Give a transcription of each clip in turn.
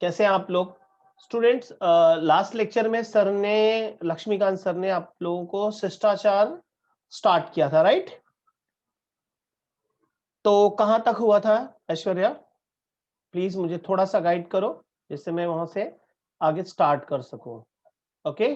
कैसे हैं आप लोग स्टूडेंट्स? लास्ट लेक्चर में सर ने लक्ष्मीकांत सर ने आप लोगों को शिष्टाचार स्टार्ट किया था, राइट? तो कहां तक हुआ था ऐश्वर्या? प्लीज मुझे थोड़ा सा गाइड करो जिससे मैं वहां से आगे स्टार्ट कर सकूं। ओके।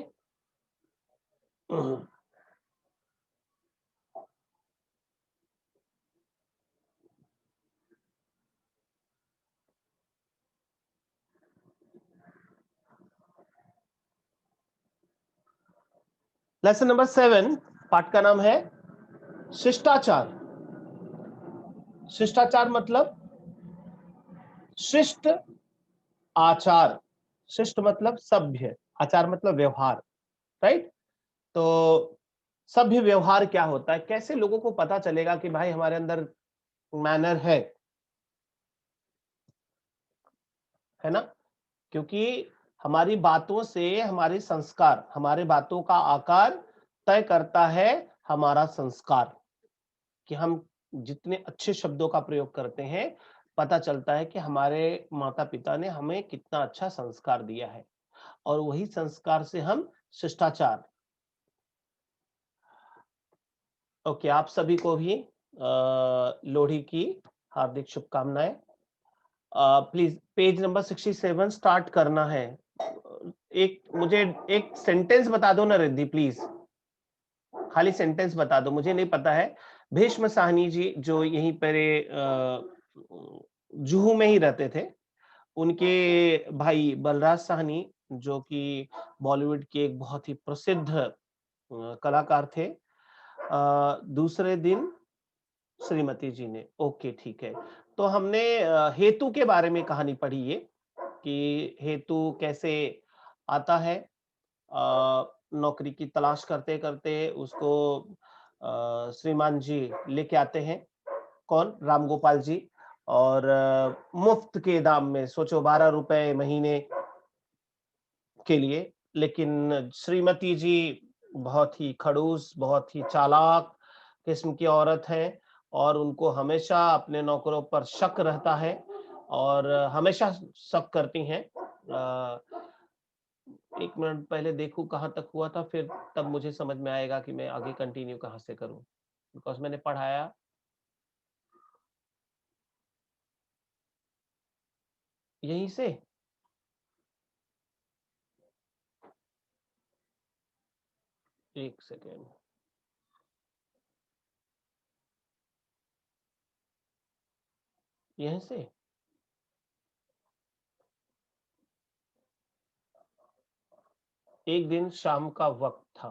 लेसन नंबर 7 पाठ का नाम है शिष्टाचार। शिष्टाचार मतलब शिष्ट आचार। शिष्ट मतलब सभ्य, आचार मतलब व्यवहार, राइट? तो सभ्य व्यवहार क्या होता है, कैसे लोगों को पता चलेगा कि भाई हमारे अंदर मैनर है ना? क्योंकि हमारी बातों से हमारे संस्कार, हमारे बातों का आकार तय करता है हमारा संस्कार। कि हम जितने अच्छे शब्दों का प्रयोग करते हैं, पता चलता है कि हमारे माता पिता ने हमें कितना अच्छा संस्कार दिया है, और वही संस्कार से हम शिष्टाचार। ओके, आप सभी को भी लोहड़ी की हार्दिक शुभकामनाएं। प्लीज पेज नंबर 67 स्टार्ट करना है। एक मुझे एक सेंटेंस बता दो ना रिद्धि, प्लीज खाली सेंटेंस बता दो, मुझे नहीं पता है। भीष्म साहनी जी जो यहीं पर जुहू में ही रहते थे, उनके भाई बलराज साहनी जो कि बॉलीवुड के एक बहुत ही प्रसिद्ध कलाकार थे, दूसरे दिन श्रीमती जी ने। ओके, ठीक है। तो हमने हेतु के बारे में कहानी पढ़ी है कि हेतु कैसे आता है। नौकरी की तलाश करते करते उसको श्रीमान जी लेके आते हैं। कौन? राम गोपाल जी। और मुफ्त के दाम में, सोचो 12 रुपए महीने के लिए। लेकिन श्रीमती जी बहुत ही खड़ूस, बहुत ही चालाक किस्म की औरत है, और उनको हमेशा अपने नौकरों पर शक रहता है, और हमेशा शक करती हैं। एक मिनट पहले देखूं कहाँ तक हुआ था, फिर तब मुझे समझ में आएगा कि मैं आगे कंटिन्यू कहाँ से करूं, बिकॉज मैंने पढ़ाया यहीं से। एक सेकेंड। यहीं से एक दिन शाम का वक्त था।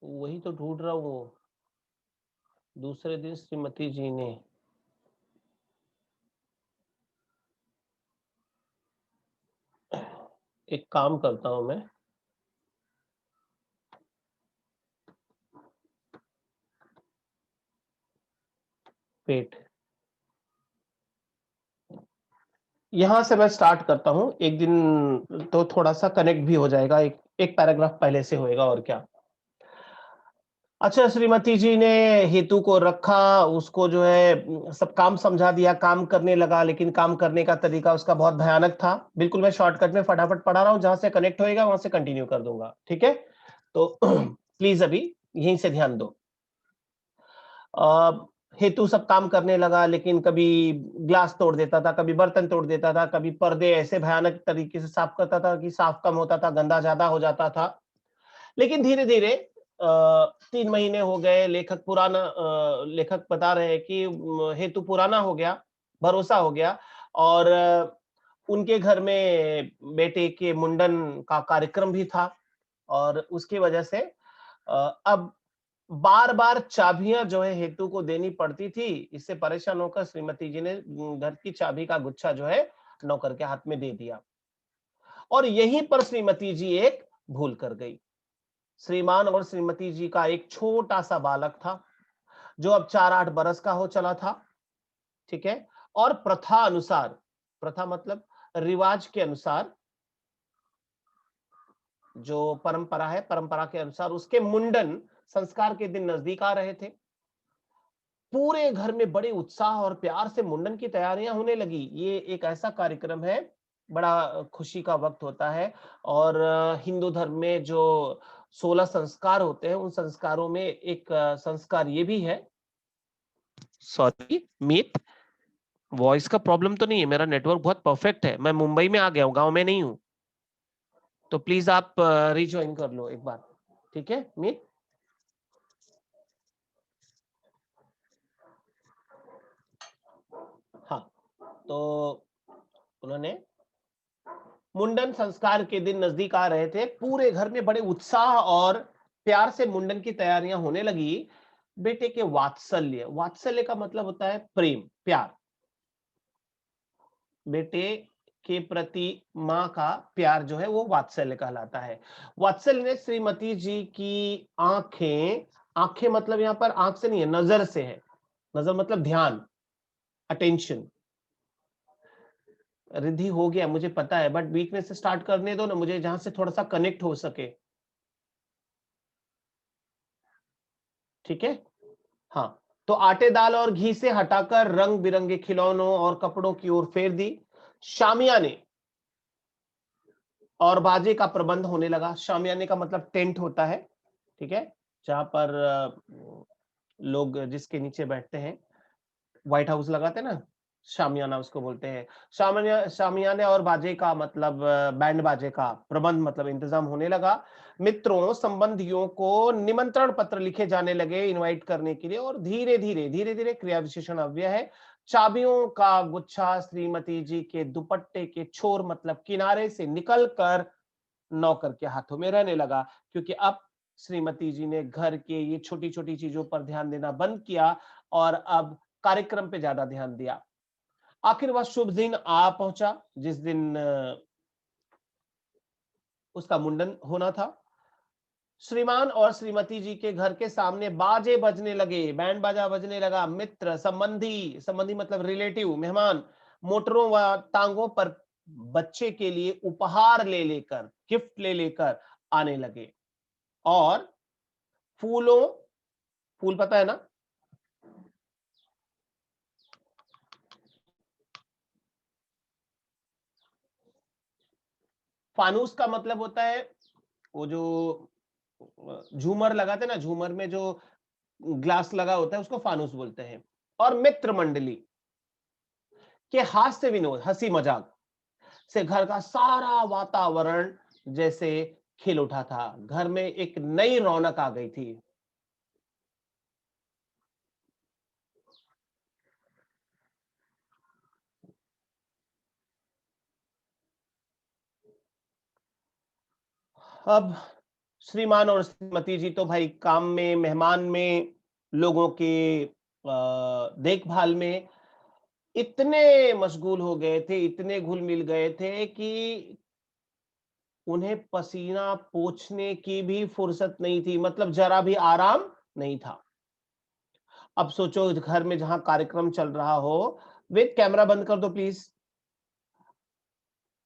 वही तो ढूंढ रहा हूँ। दूसरे दिन श्रीमती जी ने। एक काम करता हूं मैं, पेट यहां से मैं स्टार्ट करता हूं। एक दिन तो थोड़ा सा कनेक्ट भी हो जाएगा, एक एक पैराग्राफ पहले से होएगा, और क्या। अच्छा, श्रीमती जी ने हेतु को रखा, उसको जो है सब काम समझा दिया, काम करने लगा, लेकिन काम करने का तरीका उसका बहुत भयानक था। बिल्कुल मैं शॉर्टकट में फटाफट पढ़ा रहा हूं, जहां से कनेक्ट होएगा वहां से कंटिन्यू कर दूंगा, ठीक है? तो प्लीज अभी यहीं से ध्यान दो। हेतु सब काम करने लगा, लेकिन कभी ग्लास तोड़ देता था, कभी बर्तन तोड़ देता था, कभी पर्दे ऐसे भयानक तरीके से साफ करता था कि साफ कम होता था, गंदा ज्यादा हो जाता था। लेकिन धीरे धीरे 3 महीने हो गए, लेखक बता रहे हैं कि हेतु पुराना हो गया, भरोसा हो गया, और उनके घर में बेटे के मुंडन का कार्यक्रम भी था, और उसकी वजह से अब बार बार चाबियां जो है हेतु को देनी पड़ती थी। इससे परेशान होकर श्रीमती जी ने घर की चाबी का गुच्छा जो है नौकर के हाथ में दे दिया, और यहीं पर श्रीमती जी एक भूल कर गई। श्रीमान और श्रीमती जी का एक छोटा सा बालक था, जो अब 4-8 बरस का हो चला था, ठीक है। और प्रथा अनुसार, प्रथा मतलब रिवाज के अनुसार, जो परंपरा है, परंपरा के अनुसार उसके मुंडन संस्कार के दिन नजदीक आ रहे थे। पूरे घर में बड़े उत्साह और प्यार से मुंडन की तैयारियां होने लगी। ये एक ऐसा कार्यक्रम है, बड़ा खुशी का वक्त होता है। और हिंदू धर्म में जो 16 संस्कार होते हैं, उन संस्कारों में एक संस्कार ये भी है। सॉरी मीत, वॉइस का प्रॉब्लम तो नहीं है, मेरा नेटवर्क बहुत परफेक्ट है। मैं मुंबई में आ गया हूँ, गांव में नहीं हूँ, तो प्लीज आप रिज्वाइन कर लो एक बार, ठीक है मीत। हाँ, तो उन्होंने मुंडन संस्कार के दिन नजदीक आ रहे थे। पूरे घर में बड़े उत्साह और प्यार से मुंडन की तैयारियां होने लगी। बेटे के वात्सल्य, वात्सल्य का मतलब होता है प्रेम, प्यार। बेटे के प्रति माँ का प्यार जो है वो वात्सल्य कहलाता है। वात्सल्य ने श्रीमती जी की आंखें, आंखें मतलब यहाँ पर आंख से नहीं है, नजर से है। नजर मतलब ध्यान, अटेंशन। रिद्धि हो गया मुझे पता है, बट बीच में से स्टार्ट करने दो ना मुझे, जहां से थोड़ा सा कनेक्ट हो सके, ठीक है। हाँ, तो आटे दाल और घी से हटाकर रंग बिरंगे खिलौनों और कपड़ों की ओर फेर दी। शामियाने और बाजे का प्रबंध होने लगा। शामियाने का मतलब टेंट होता है, ठीक है, जहां पर लोग जिसके नीचे बैठते हैं, व्हाइट हाउस लगाते हैं ना, शामियाना उसको बोलते हैं। शामियाने और बाजे का मतलब बैंड बाजे का प्रबंध मतलब इंतजाम होने लगा। मित्रों संबंधियों को निमंत्रण पत्र लिखे जाने लगे इनवाइट करने के लिए, और धीरे धीरे धीरे धीरे क्रिया विशेषण अव्यय है। चाबियों का गुच्छा श्रीमती जी के दुपट्टे के छोर मतलब किनारे से निकलकर नौकर के हाथों में रहने लगा, क्योंकि अब श्रीमती जी ने घर के ये छोटी छोटी चीजों पर ध्यान देना बंद किया और अब कार्यक्रम पे ज्यादा ध्यान दिया। आखिर वह शुभ दिन आ पहुंचा जिस दिन उसका मुंडन होना था। श्रीमान और श्रीमती जी के घर के सामने बाजे बजने लगे, बैंड बाजा बजने लगा। मित्र, संबंधी, संबंधी मतलब रिलेटिव, मेहमान मोटरों व टांगों पर बच्चे के लिए उपहार ले लेकर, गिफ्ट ले लेकर आने लगे। और फूलों, फूल पता है ना, फानूस का मतलब होता है वो जो झूमर लगाते हैं ना, झूमर में जो ग्लास लगा होता है उसको फानूस बोलते हैं। और मित्र मंडली के हास्य विनोद, हंसी मजाक से घर का सारा वातावरण जैसे खिल उठा था। घर में एक नई रौनक आ गई थी। अब श्रीमान और श्रीमती जी तो भाई काम में, मेहमान में, लोगों के देखभाल में इतने मशगूल हो गए थे, इतने घुल मिल गए थे कि उन्हें पसीना पोंछने की भी फुर्सत नहीं थी, मतलब जरा भी आराम नहीं था। अब सोचो घर में जहां कार्यक्रम चल रहा हो, विद कैमरा बंद कर दो प्लीज।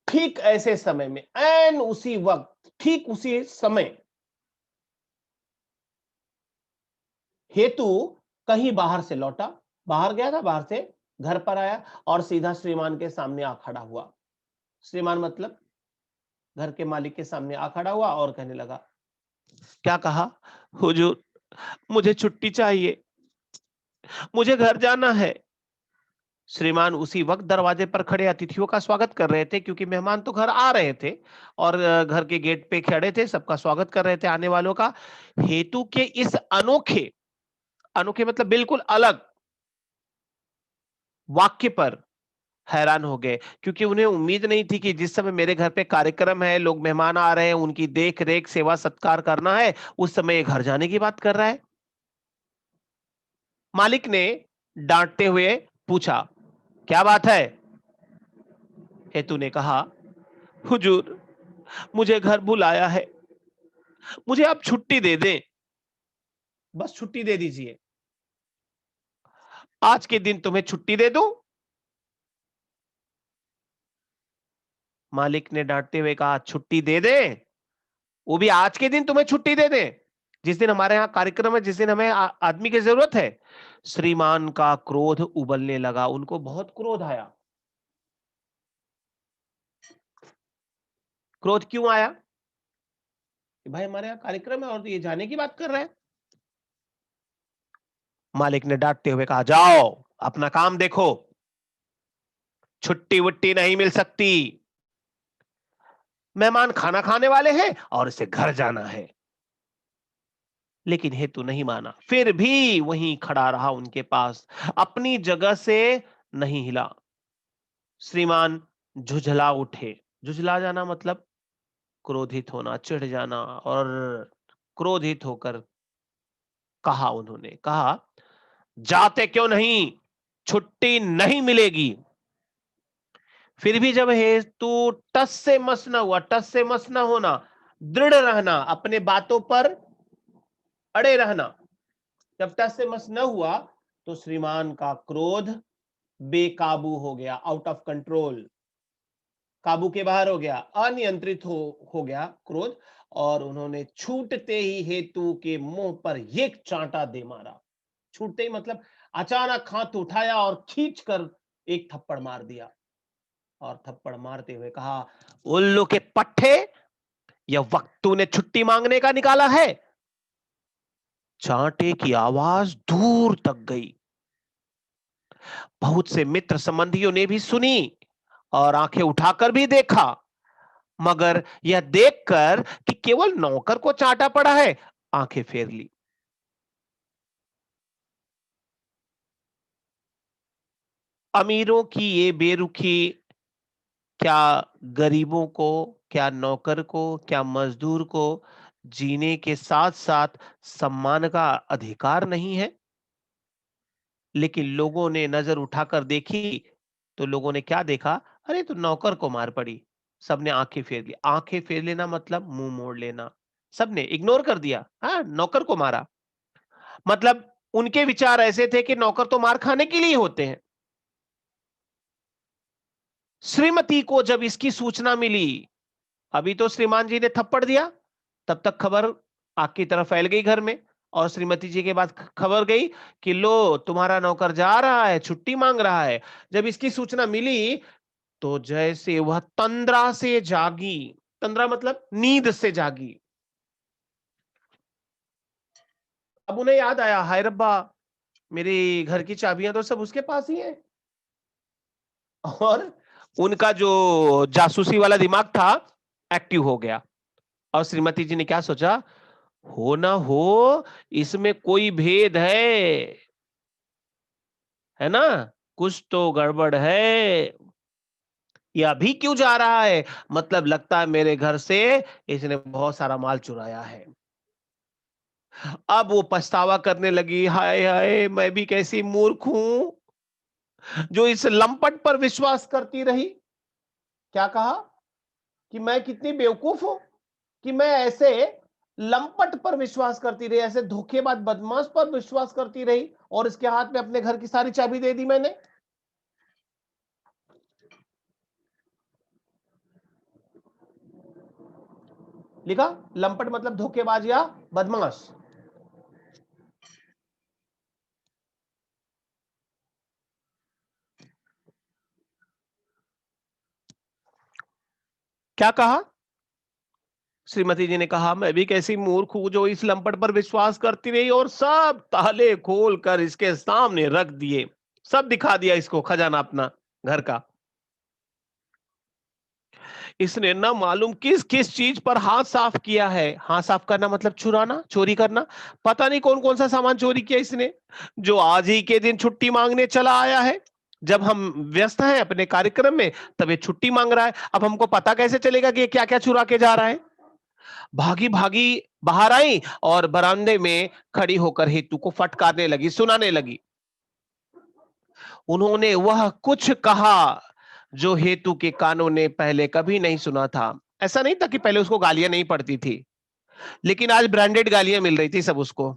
ठीक ऐसे समय में, एन उसी वक्त, ठीक उसी समय, हेतु कहीं बाहर से लौटा, बाहर गया था, बाहर से घर पर आया और सीधा श्रीमान के सामने आ खड़ा हुआ। श्रीमान मतलब घर के मालिक के सामने आ खड़ा हुआ और कहने लगा, क्या कहा? हुजूर, मुझे छुट्टी चाहिए, मुझे घर जाना है। श्रीमान उसी वक्त दरवाजे पर खड़े अतिथियों का स्वागत कर रहे थे, क्योंकि मेहमान तो घर आ रहे थे और घर के गेट पे खड़े थे, सबका स्वागत कर रहे थे आने वालों का। हेतु के इस अनोखे, अनोखे मतलब बिल्कुल अलग वाक्य पर हैरान हो गए, क्योंकि उन्हें उम्मीद नहीं थी कि जिस समय मेरे घर पे कार्यक्रम है, लोग मेहमान आ रहे हैं, उनकी देख रेख सेवा सत्कार करना है, उस समय ये घर जाने की बात कर रहा है। मालिक ने डांटते हुए पूछा, क्या बात है? हेतु ने कहा, हुजूर, मुझे घर बुलाया है, मुझे आप छुट्टी दे दें, बस छुट्टी दे दीजिए। आज के दिन तुम्हें छुट्टी दे दूं? मालिक ने डांटते हुए कहा, छुट्टी दे दे? वो भी आज के दिन तुम्हें छुट्टी दे दे, जिस दिन हमारे यहाँ कार्यक्रम है, जिस दिन हमें आदमी की जरूरत है। श्रीमान का क्रोध उबलने लगा, उनको बहुत क्रोध आया। क्रोध क्यों आया? भाई हमारे यहाँ कार्यक्रम है और तो ये जाने की बात कर रहे हैं। मालिक ने डांटते हुए कहा, जाओ अपना काम देखो, छुट्टी वुट्टी नहीं मिल सकती। मेहमान खाना खाने वाले हैं और इसे घर जाना है। लेकिन हेतु नहीं माना, फिर भी वहीं खड़ा रहा उनके पास, अपनी जगह से नहीं हिला। श्रीमान झुझला उठे। झुझला जाना मतलब क्रोधित होना, चिढ़ जाना। और क्रोधित होकर कहा, उन्होंने कहा, जाते क्यों नहीं? छुट्टी नहीं मिलेगी। फिर भी जब हेतु टस से मस न हुआ, टस से मस न होना, दृढ़ रहना, अपने बातों पर अड़े रहना, जब टस से मस न हुआ तो श्रीमान का क्रोध बेकाबू हो गया, आउट ऑफ कंट्रोल, काबू के बाहर हो गया, अनियंत्रित हो गया क्रोध। और उन्होंने छूटते ही हेतु के मुंह पर एक चांटा दे मारा। छूटते ही मतलब अचानक हाथ उठाया और खींचकर एक थप्पड़ मार दिया। और थप्पड़ मारते हुए कहा, उल्लू के पट्टे, यह वक्त तूने छुट्टी मांगने का निकाला है? चांटे की आवाज दूर तक गई। बहुत से मित्र संबंधियों ने भी सुनी और आंखें उठाकर भी देखा, मगर यह देखकर कि केवल नौकर को चांटा पड़ा है, आंखें फेर ली। अमीरों की ये बेरुखी क्या गरीबों को, क्या नौकर को, क्या मजदूर को जीने के साथ साथ सम्मान का अधिकार नहीं है? लेकिन लोगों ने नजर उठाकर देखी तो लोगों ने क्या देखा? अरे तो नौकर को मार पड़ी। सबने आंखें फेर ली। आंखें फेर लेना मतलब मुंह मोड़ लेना। सबने इग्नोर कर दिया, हाँ, नौकर को मारा। मतलब उनके विचार ऐसे थे कि नौकर तो मार खाने के लिए होते हैं। श्रीमती को जब इसकी सूचना मिली, अभी तो श्रीमान जी ने थप्पड़ दिया, तब तक खबर आग की तरफ फैल गई घर में। और श्रीमती जी के बाद खबर गई कि लो तुम्हारा नौकर जा रहा है, छुट्टी मांग रहा है। जब इसकी सूचना मिली तो जैसे वह तंद्रा से जागी, तंद्रा मतलब नींद से जागी। अब उन्हें याद आया, हाय रब्बा, मेरी घर की चाबियां तो सब उसके पास ही हैं। और उनका जो जासूसी वाला दिमाग था एक्टिव हो गया। और श्रीमती जी ने क्या सोचा, हो ना हो इसमें कोई भेद है ना, कुछ तो गड़बड़ है। ये अभी क्यों जा रहा है? मतलब लगता है मेरे घर से इसने बहुत सारा माल चुराया है। अब वो पछतावा करने लगी, हाय हाय मैं भी कैसी मूर्ख हूं जो इस लंपट पर विश्वास करती रही। क्या कहा कि मैं कितनी बेवकूफ हूं कि मैं ऐसे लंपट पर विश्वास करती रही, ऐसे धोखेबाज बदमाश पर विश्वास करती रही और इसके हाथ में अपने घर की सारी चाबी दे दी मैंने। लिखा लंपट मतलब धोखेबाज या बदमाश। क्या कहा? श्रीमती जी ने कहा, मैं भी कैसी मूर्ख हूं जो इस लंपट पर विश्वास करती रही और सब ताले खोल कर इसके सामने रख दिए, सब दिखा दिया इसको खजाना अपना घर का। इसने ना मालूम किस किस चीज पर हाथ साफ किया है। हाथ साफ करना मतलब चुराना, चोरी करना। पता नहीं कौन कौन सा सामान चोरी किया इसने, जो आज ही के दिन छुट्टी मांगने चला आया है। जब हम व्यस्त हैं अपने कार्यक्रम में तब ये छुट्टी मांग रहा है। अब हमको पता कैसे चलेगा कि ये क्या क्या चुरा के जा रहा है? भागी भागी बाहर आई और बरामदे में खड़ी होकर हेतु को फटकारने लगी, सुनाने लगी। उन्होंने वह कुछ कहा जो हेतु के कानों ने पहले कभी नहीं सुना था। ऐसा नहीं था कि पहले उसको गालियां नहीं पड़ती थी, लेकिन आज ब्रांडेड गालियां मिल रही थी सब उसको,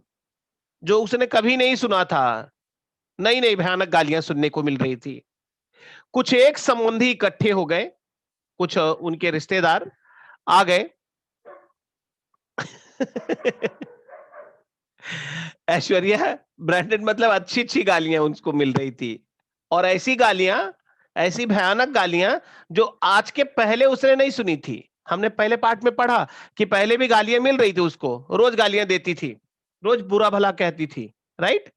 जो उसने कभी नहीं सुना था। नई नई भयानक गालियां सुनने को मिल रही थी। कुछ एक संबंधी इकट्ठे हो गए, कुछ उनके रिश्तेदार आ गए। ऐश्वर्या ब्रांडेड मतलब अच्छी अच्छी गालियां उनको मिल रही थी, और ऐसी गालियां, ऐसी भयानक गालियां जो आज के पहले उसने नहीं सुनी थी। हमने पहले पार्ट में पढ़ा कि पहले भी गालियां मिल रही थी उसको, रोज गालियां देती थी, रोज बुरा भला कहती थी, राइट।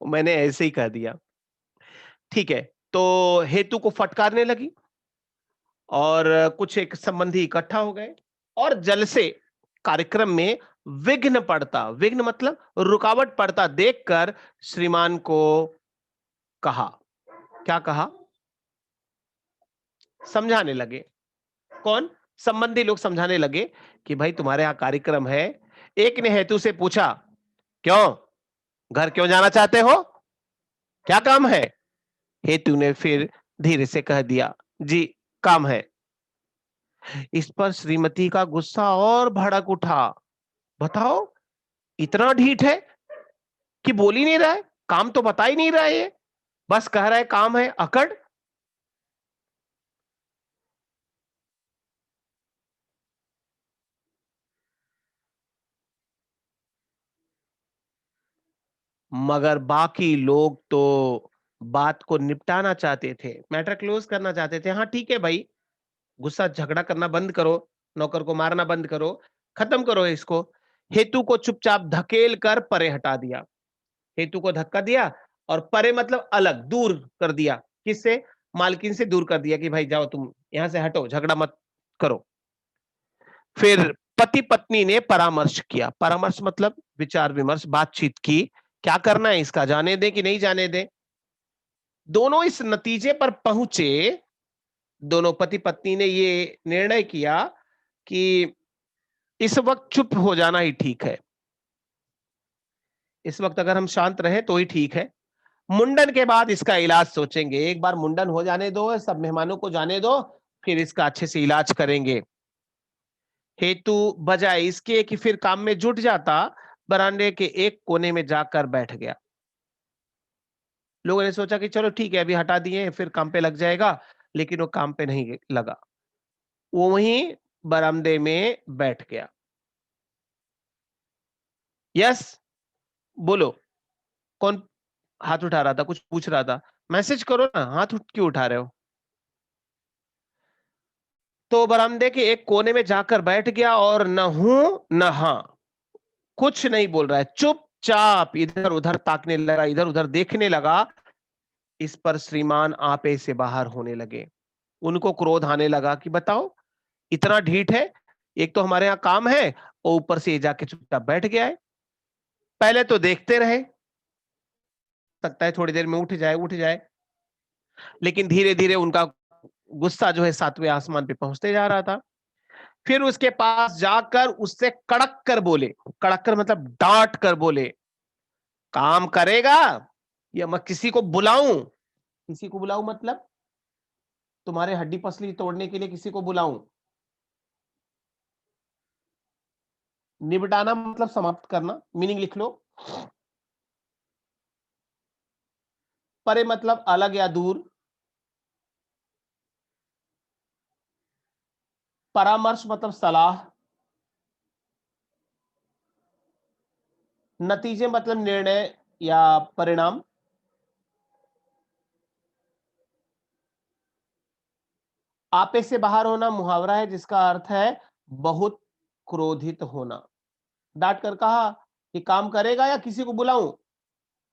मैंने ऐसे ही कह दिया। ठीक है, तो हेतु को फटकारने लगी और कुछ एक संबंधी इकट्ठा हो गए, और जल से कार्यक्रम में विघ्न पड़ता, विघ्न मतलब रुकावट पड़ता देखकर श्रीमान को कहा, क्या कहा, समझाने लगे। कौन? संबंधी लोग समझाने लगे कि भाई तुम्हारे यहां कार्यक्रम है। एक ने हेतु से पूछा, क्यों, घर क्यों जाना चाहते हो, क्या काम है? हेतु ने फिर धीरे से कह दिया, जी काम है। इस पर श्रीमती का गुस्सा और भड़क उठा। बताओ, इतना ढीठ है कि बोल ही नहीं रहा है, काम तो बता ही नहीं रहा है, ये बस कह रहा है काम है, अकड़। मगर बाकी लोग तो बात को निपटाना चाहते थे, मैटर क्लोज करना चाहते थे। हाँ ठीक है भाई, गुस्सा झगड़ा करना बंद करो, नौकर को मारना बंद करो, खत्म करो इसको। हेतु को चुपचाप धकेल कर परे हटा दिया। हेतु को धक्का दिया और परे मतलब अलग, दूर कर दिया। किससे? मालकिन से दूर कर दिया कि भाई जाओ, तुम यहां से हटो, झगड़ा मत करो। फिर पति पत्नी ने परामर्श किया। परामर्श मतलब विचार विमर्श, बातचीत की, क्या करना है इसका, जाने दें कि नहीं जाने दें। दोनों इस नतीजे पर पहुंचे, दोनों पति पत्नी ने ये निर्णय किया कि इस वक्त चुप हो जाना ही ठीक है। इस वक्त अगर हम शांत रहे तो ही ठीक है, मुंडन के बाद इसका इलाज सोचेंगे। एक बार मुंडन हो जाने दो, सब मेहमानों को जाने दो, फिर इसका अच्छे से इलाज करेंगे। हेतु बजाय इसके कि फिर काम में जुट जाता, बरामदे के एक कोने में जाकर बैठ गया। लोगों ने सोचा कि चलो ठीक है, अभी हटा दिए फिर काम पे लग जाएगा, लेकिन वो काम पे नहीं लगा। वो वहीं बरामदे में बैठ गया। यस, बोलो, कौन हाथ उठा रहा था, कुछ पूछ रहा था? मैसेज करो ना, हाथ क्यों उठा रहे हो? तो बरामदे के एक कोने में जाकर बैठ गया और न हूं न हां, कुछ नहीं बोल रहा है, चुपचाप इधर उधर ताकने लगा, इधर उधर देखने लगा। इस पर श्रीमान आपे से बाहर होने लगे। उनको क्रोध आने लगा कि बताओ, इतना ढीठ है, एक तो हमारे यहाँ काम है और ऊपर से ये जाके चुपचाप बैठ गया है। पहले तो देखते रहे, सकता है थोड़ी देर में उठ जाए, लेकिन धीरे धीरे उनका गुस्सा जो है सातवें आसमान पे पहुंचते जा रहा था। फिर उसके पास जाकर उससे कड़क कर बोले, कड़क कर मतलब डांट कर बोले, काम करेगा या मैं किसी को बुलाऊं? किसी को बुलाऊं मतलब तुम्हारे हड्डी पसली तोड़ने के लिए किसी को बुलाऊं? निपटाना मतलब समाप्त करना, मीनिंग लिख लो। परे मतलब अलग या दूर। परामर्श मतलब सलाह। नतीजे मतलब निर्णय या परिणाम। आपे से बाहर होना मुहावरा है जिसका अर्थ है बहुत क्रोधित होना। डांट कर कहा कि काम करेगा या किसी को बुलाऊं?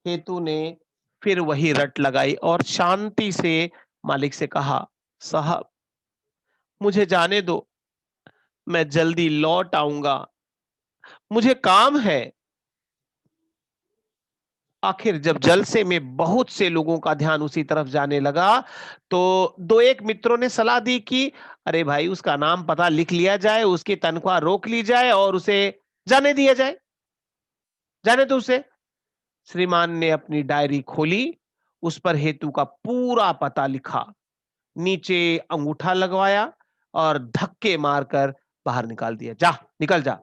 हेतु ने फिर वही रट लगाई और शांति से मालिक से कहा, साहब मुझे जाने दो, मैं जल्दी लौट आऊंगा, मुझे काम है। आखिर जब जलसे में बहुत से लोगों का ध्यान उसी तरफ जाने लगा, तो दो एक मित्रों ने सलाह दी कि अरे भाई, उसका नाम पता लिख लिया जाए, उसकी तनख्वाह रोक ली जाए और उसे जाने दिया जाए, जाने तो उसे। श्रीमान ने अपनी डायरी खोली, उस पर हेतु का पूरा पता लिखा, नीचे अंगूठा लगवाया और धक्के मारकर बाहर निकाल दिया, जा निकल जा।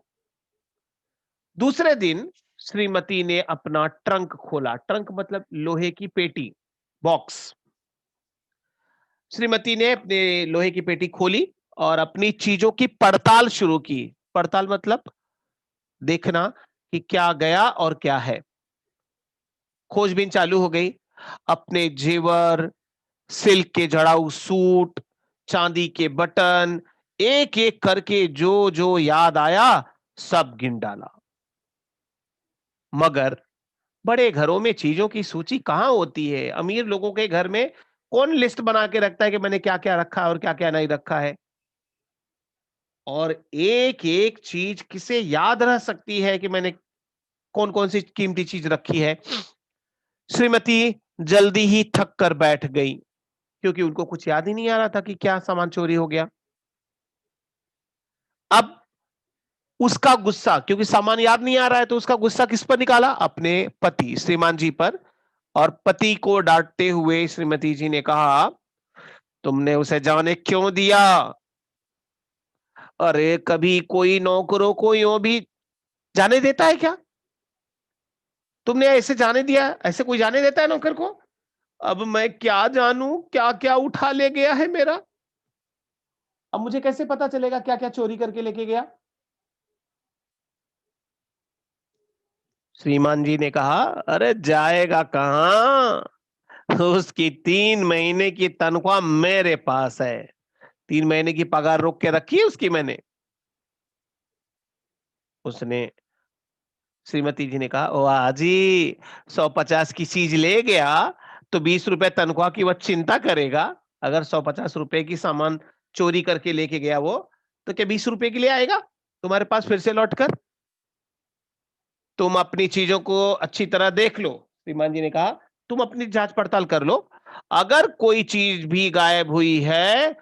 दूसरे दिन श्रीमती ने अपना ट्रंक खोला। ट्रंक मतलब लोहे की पेटी, बॉक्स। श्रीमती ने अपने लोहे की पेटी खोली और अपनी चीजों की पड़ताल शुरू की। पड़ताल मतलब देखना कि क्या गया और क्या है। खोजबीन चालू हो गई। अपने जेवर, सिल्क के जड़ाऊ सूट, चांदी के बटन, एक एक करके जो जो याद आया सब गिन डाला। मगर बड़े घरों में चीजों की सूची कहां होती है? अमीर लोगों के घर में कौन लिस्ट बना के रखता है कि मैंने क्या क्या रखा है और क्या क्या नहीं रखा है? और एक एक चीज किसे याद रह सकती है कि मैंने कौन कौन सी कीमती चीज रखी है? श्रीमती जल्दी ही थक कर बैठ गई, क्योंकि उनको कुछ याद ही नहीं आ रहा था कि क्या सामान चोरी हो गया। अब उसका गुस्सा, क्योंकि सामान याद नहीं आ रहा है, तो उसका गुस्सा किस पर निकाला? अपने पति श्रीमान जी पर। और पति को डांटते हुए श्रीमती जी ने कहा, तुमने उसे जाने क्यों दिया? अरे कभी कोई नौकरों को यूं भी जाने देता है क्या? तुमने ऐसे जाने दिया? ऐसे कोई जाने देता है नौकर को? अब मैं क्या जानूं क्या क्या उठा ले गया है मेरा। अब मुझे कैसे पता चलेगा क्या क्या चोरी करके लेके गया? श्रीमान जी ने कहा, अरे जाएगा कहां? उसकी 3 महीने की तनख्वाह मेरे पास है। 3 महीने की पगार रोक के रखी है उसकी मैंने। उसने श्रीमती जी ने कहा, वाह जी, 150 की चीज ले गया तो 20 रुपए तनख्वाह की वह चिंता करेगा। अगर 150 रुपए की सामान चोरी करके लेके गया वो, तो क्या 20 रुपए के लिए आएगा तुम्हारे पास फिर से लौट कर? तुम अपनी चीजों को अच्छी तरह देख लो। श्रीमान जी ने कहा, तुम अपनी जांच पड़ताल कर लो। अगर कोई चीज भी गायब हुई है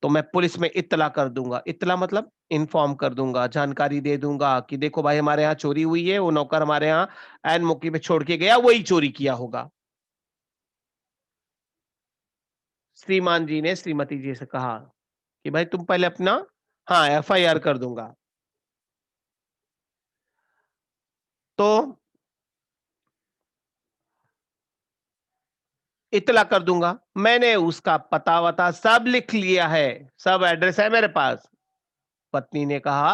तो मैं पुलिस में इत्तला कर दूंगा। इत्तला मतलब इन्फॉर्म कर दूंगा, जानकारी दे दूंगा कि देखो भाई हमारे यहाँ चोरी हुई है, वो नौकर हमारे यहाँ ऐन मौके पे छोड़ के गया, वही चोरी किया होगा। श्रीमान जी ने श्रीमती जी से कहा कि भाई तुम पहले अपना, हाँ, एफआईआर कर दूंगा। तो इत्तला कर दूंगा, मैंने उसका पता वता सब लिख लिया है, सब एड्रेस है मेरे पास। पत्नी ने कहा,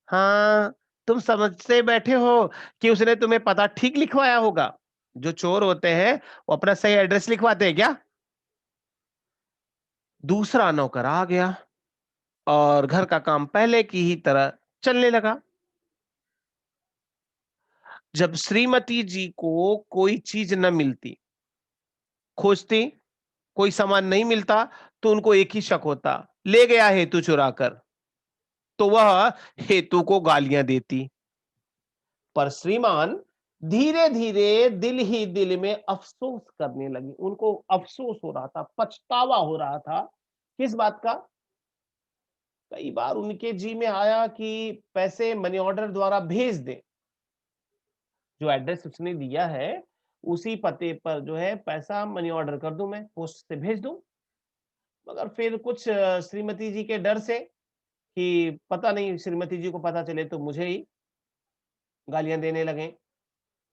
हाँ, तुम समझते बैठे हो कि उसने तुम्हें पता ठीक लिखवाया होगा? जो चोर होते हैं वो अपना सही एड्रेस लिखवाते हैं क्या? दूसरा नौकर आ गया और घर का काम पहले की ही तरह चलने लगा। जब श्रीमती जी को कोई चीज न मिलती, खोजती, कोई सामान नहीं मिलता, तो उनको एक ही शक होता, ले गया हेतु चुरा कर। तो वह हेतु को गालियां देती। पर श्रीमान धीरे धीरे दिल ही दिल में अफसोस करने लगे। उनको अफसोस हो रहा था, पछतावा हो रहा था। किस बात का? कई बार उनके जी में आया कि पैसे मनी ऑर्डर द्वारा भेज दें। जो एड्रेस उसने दिया है उसी पते पर जो है पैसा मनी ऑर्डर कर दूं, मैं पोस्ट से भेज दूं। मगर फिर कुछ श्रीमती जी के डर से कि पता नहीं श्रीमती जी को पता चले तो मुझे ही गालियां देने लगे।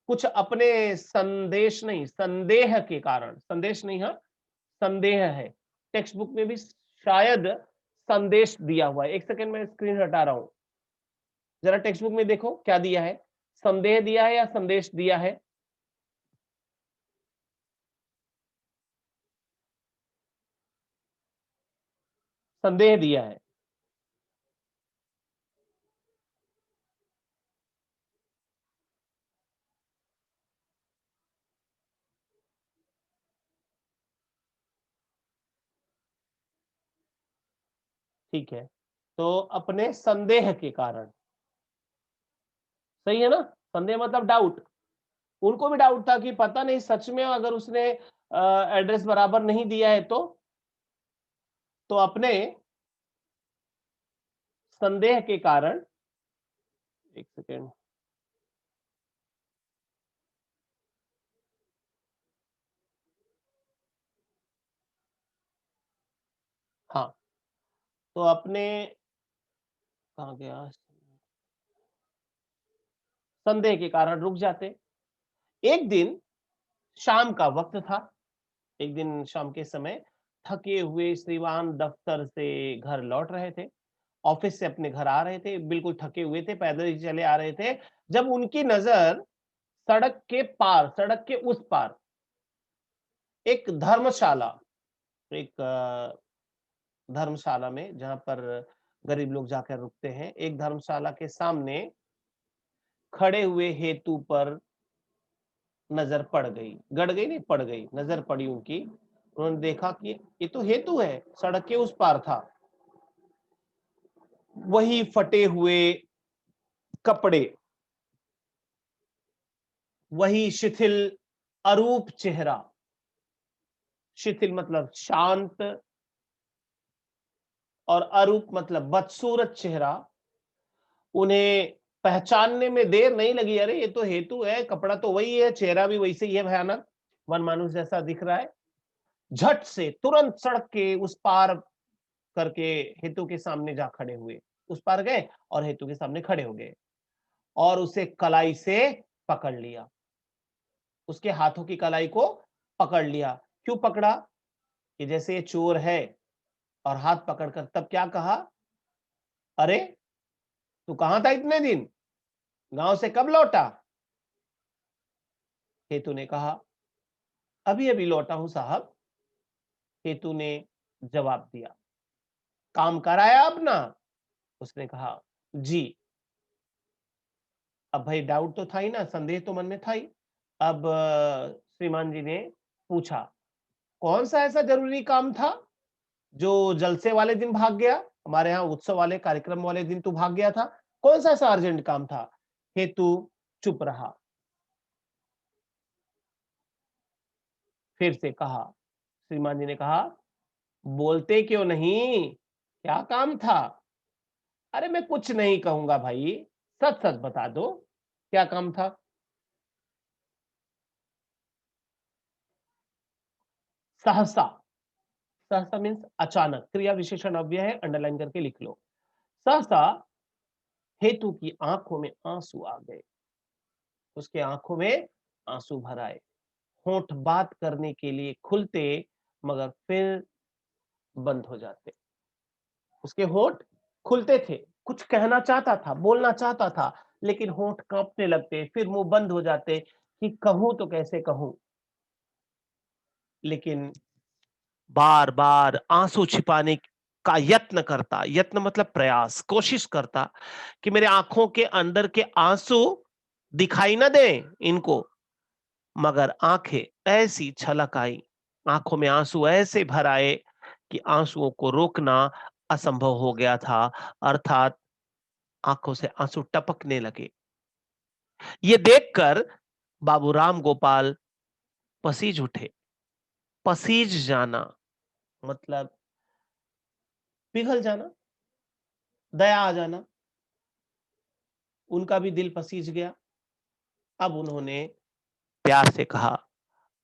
कुछ अपने संदेश नहीं, संदेह के कारण, संदेश नहीं, हाँ, संदेह है। टेक्स्ट बुक में भी शायद संदेश दिया हुआ है। एक सेकंड में स्क्रीन हटा रहा हूं, जरा टेक्स्ट बुक में देखो क्या दिया है। संदेह दिया है या संदेश दिया है? संदेह दिया है। ठीक है, तो अपने संदेह के कारण, सही है ना? संदेह मतलब डाउट। उनको भी डाउट था कि पता नहीं सच में अगर उसने एड्रेस बराबर नहीं दिया है तो अपने संदेह के कारण, एक सेकेंड, हाँ, तो अपने, कहाँ गया, संदेह के कारण रुक जाते। एक दिन शाम का वक्त था। एक दिन शाम के समय थके हुए श्रीमान दफ्तर से घर लौट रहे थे, ऑफिस से अपने घर आ रहे थे, बिल्कुल थके हुए थे, पैदल ही चले आ रहे थे, जब उनकी नजर सड़क के पार, सड़क के उस पार एक धर्मशाला, एक धर्मशाला में जहां पर गरीब लोग जाकर रुकते हैं, एक धर्मशाला के सामने खड़े हुए हेतु पर नजर पड़ गई, गड़ गई नहीं, पड़ गई, नजर पड़ी उनकी। उन्होंने देखा कि ये तो हेतु है, सड़क के उस पार था। वही फटे हुए कपड़े, वही शिथिल अरूप चेहरा, शिथिल मतलब शांत और अरूप मतलब बदसूरत चेहरा। उन्हें पहचानने में देर नहीं लगी, अरे ये तो हेतु है, कपड़ा तो वही है, चेहरा भी वैसे ही है, भयानक वनमानुष जैसा दिख रहा है। झट से तुरंत सड़क के उस पार करके हेतु के सामने जा खड़े हुए, उस पार गए और हेतु के सामने खड़े हो गए और उसे कलाई से पकड़ लिया, उसके हाथों की कलाई को पकड़ लिया। क्यों पकड़ा? कि जैसे ये चोर है, और हाथ पकड़कर तब क्या कहा, अरे तू कहां था इतने दिन, गांव से कब लौटा? हेतु ने कहा, अभी अभी लौटा हूं साहब। हेतु ने जवाब दिया, काम कराया अपना? उसने कहा, जी। अब भाई डाउट तो था ही ना, संदेह तो मन में था ही। अब श्रीमान जी ने पूछा, कौन सा ऐसा जरूरी काम था जो जलसे वाले दिन भाग गया, हमारे यहाँ उत्सव वाले कार्यक्रम वाले दिन तू भाग गया था, कौन सा ऐसा अर्जेंट काम था? हेतु चुप रहा। फिर से कहा, श्रीमान जी ने कहा, बोलते क्यों नहीं, क्या काम था? अरे मैं कुछ नहीं कहूंगा भाई, सच सच बता दो, क्या काम था? सहसा, सहसा मीन्स अचानक, क्रिया विशेषण अव्यय है, अंडरलाइन करके लिख लो। सहसा हेतु की आंखों में आंसू आ गए, उसके आंखों में आंसू भर आए, होंठ बात करने के लिए खुलते मगर फिर बंद हो जाते। उसके होंठ खुलते थे, कुछ कहना चाहता था, बोलना चाहता था, लेकिन होंठ कांपने लगते, फिर मुंह बंद हो जाते कि कहूं तो कैसे कहूं। लेकिन बार बार आंसू छिपाने का यत्न करता, यत्न मतलब प्रयास, कोशिश करता कि मेरे आंखों के अंदर के आंसू दिखाई ना दे इनको, मगर आंखें ऐसी छलक आई, आंखों में आंसू ऐसे भर आए कि आंसुओं को रोकना असंभव हो गया था, अर्थात आंखों से आंसू टपकने लगे। ये देखकर बाबू राम गोपाल पसीज उठे। पसीज जाना मतलब पिघल जाना, दया आ जाना। उनका भी दिल पसीज गया। अब उन्होंने प्यार से कहा,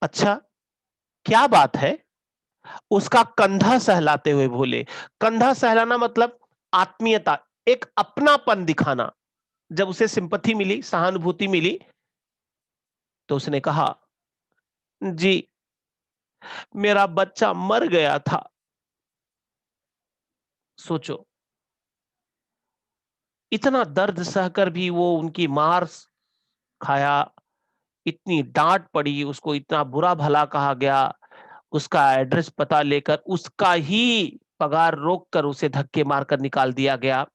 अच्छा क्या बात है? उसका कंधा सहलाते हुए बोले। कंधा सहलाना मतलब आत्मीयता, एक अपनापन दिखाना। जब उसे सिंपैथी मिली, सहानुभूति मिली, तो उसने कहा, जी मेरा बच्चा मर गया था। सोचो, इतना दर्द सहकर भी वो उनकी मार खाया, इतनी डांट पड़ी, उसको इतना बुरा भला कहा गया, उसका एड्रेस पता लेकर उसका ही पगार रोककर उसे धक्के मारकर निकाल दिया गया,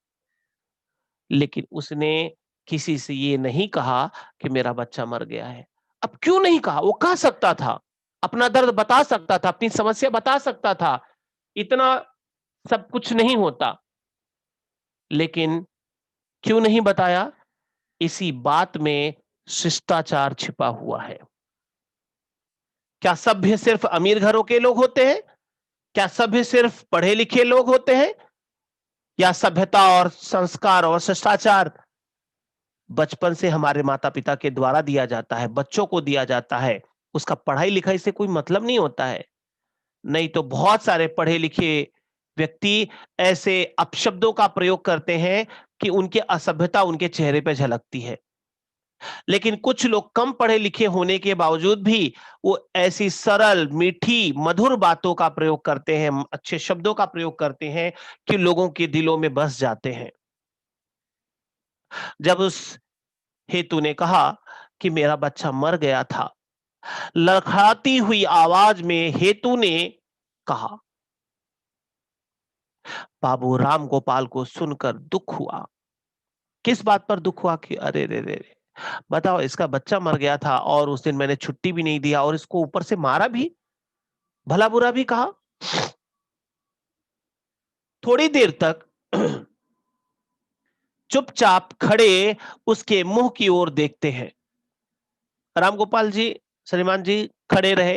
लेकिन उसने किसी से ये नहीं कहा कि मेरा बच्चा मर गया है। अब क्यों नहीं कहा? वो कह सकता था, अपना दर्द बता सकता था, अपनी समस्या बता सकता था, इतना सब कुछ नहीं होता, लेकिन क्यों नहीं बताया? इसी बात में शिष्टाचार छिपा हुआ है। क्या सभ्य सिर्फ अमीर घरों के लोग होते हैं? क्या सभ्य सिर्फ पढ़े लिखे लोग होते हैं? या सभ्यता और संस्कार और शिष्टाचार बचपन से हमारे माता पिता के द्वारा दिया जाता है, बच्चों को दिया जाता है, उसका पढ़ाई लिखाई से कोई मतलब नहीं होता है। नहीं तो बहुत सारे पढ़े लिखे व्यक्ति ऐसे अपशब्दों का प्रयोग करते हैं कि उनकी असभ्यता उनके चेहरे पे झलकती है। लेकिन कुछ लोग कम पढ़े लिखे होने के बावजूद भी वो ऐसी सरल, मीठी, मधुर बातों का प्रयोग करते हैं, अच्छे शब्दों का प्रयोग करते हैं कि लोगों के दिलों में बस जाते हैं। जब उस हेतु ने कहा कि मेरा बच्चा मर गया था, लड़खड़ाती हुई आवाज में हेतु ने कहा। बाबू राम गोपाल को सुनकर दुख हुआ। किस बात पर दुख हुआ कि अरे रे रे रे, बताओ इसका बच्चा मर गया था और उस दिन मैंने छुट्टी भी नहीं दिया और इसको ऊपर से मारा भी, भला बुरा भी कहा। थोड़ी देर तक चुपचाप खड़े उसके मुंह की ओर देखते हैं। रामगोपाल जी, श्रीमान जी खड़े रहे,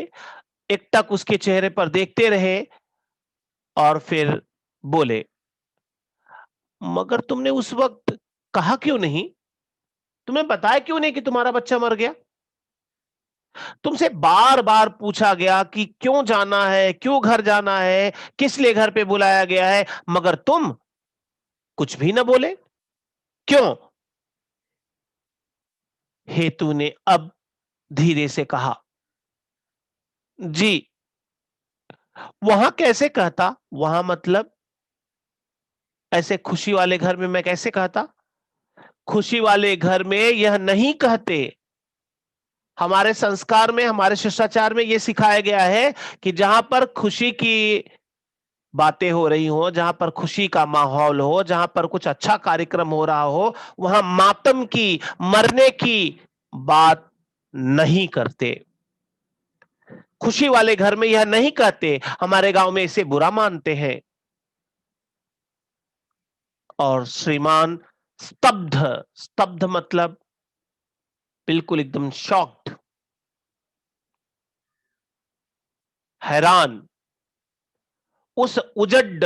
एकटक उसके चेहरे पर देखते रहे और फिर बोले, मगर तुमने उस वक्त कहा क्यों नहीं? तुम्हें बताया क्यों नहीं कि तुम्हारा बच्चा मर गया? तुमसे बार बार पूछा गया कि क्यों जाना है, क्यों घर जाना है, किस लिए घर पे बुलाया गया है, मगर तुम कुछ भी न बोले। क्यों? हेतु ने अब धीरे से कहा, जी वहां कैसे कहता, वहां मतलब ऐसे खुशी वाले घर में मैं कैसे कहता? खुशी वाले घर में यह नहीं कहते। हमारे संस्कार में, हमारे शिष्टाचार में यह सिखाया गया है कि जहां पर खुशी की बातें हो रही हो, जहां पर खुशी का माहौल हो, जहां पर कुछ अच्छा कार्यक्रम हो रहा हो, वहां मातम की, मरने की बात नहीं करते। खुशी वाले घर में यह नहीं कहते, हमारे गांव में इसे बुरा मानते हैं। और श्रीमान स्तब्ध, स्तब्ध मतलब बिल्कुल एकदम शॉक्ड, हैरान, उस उजड्ड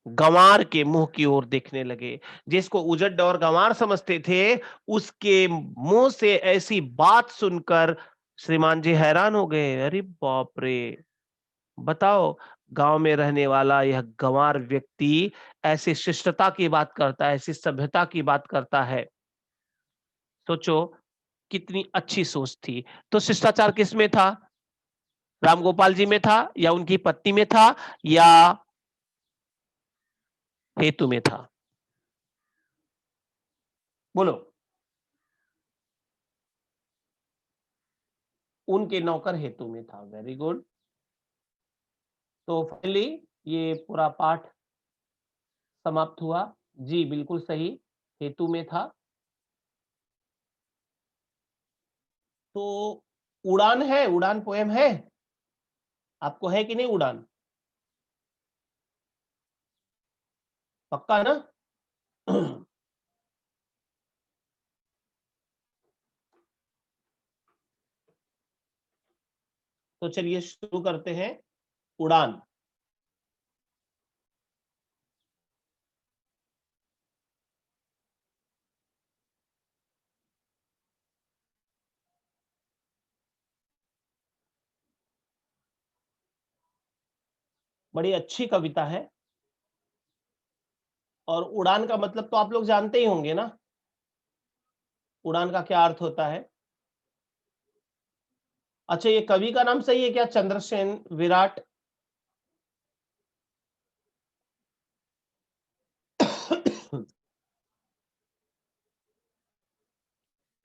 गंवार के मुंह की ओर देखने लगे। जिसको उजड्ड और गंवार समझते थे, उसके मुंह से ऐसी बात सुनकर श्रीमान जी हैरान हो गए। अरे बाप रे, बताओ, गांव में रहने वाला यह गंवार व्यक्ति ऐसी शिष्टता की बात करता है, ऐसी सभ्यता की बात करता है। सोचो कितनी अच्छी सोच थी। तो शिष्टाचार किस में था? रामगोपाल जी में था, या उनकी पत्नी में था, या हेतु में था? बोलो। उनके नौकर हेतु में था। Very good. तो फाइनली ये पूरा पाठ समाप्त हुआ। जी बिल्कुल सही, हेतु में था। तो उड़ान है, उड़ान पोएम है, आपको है कि नहीं उड़ान? पक्का ना? तो चलिए शुरू करते हैं। उड़ान। बड़ी अच्छी कविता है। और उड़ान का मतलब तो आप लोग जानते ही होंगे ना, उड़ान का क्या अर्थ होता है? अच्छा, ये कवि का नाम सही है क्या? चंद्रसेन विराट?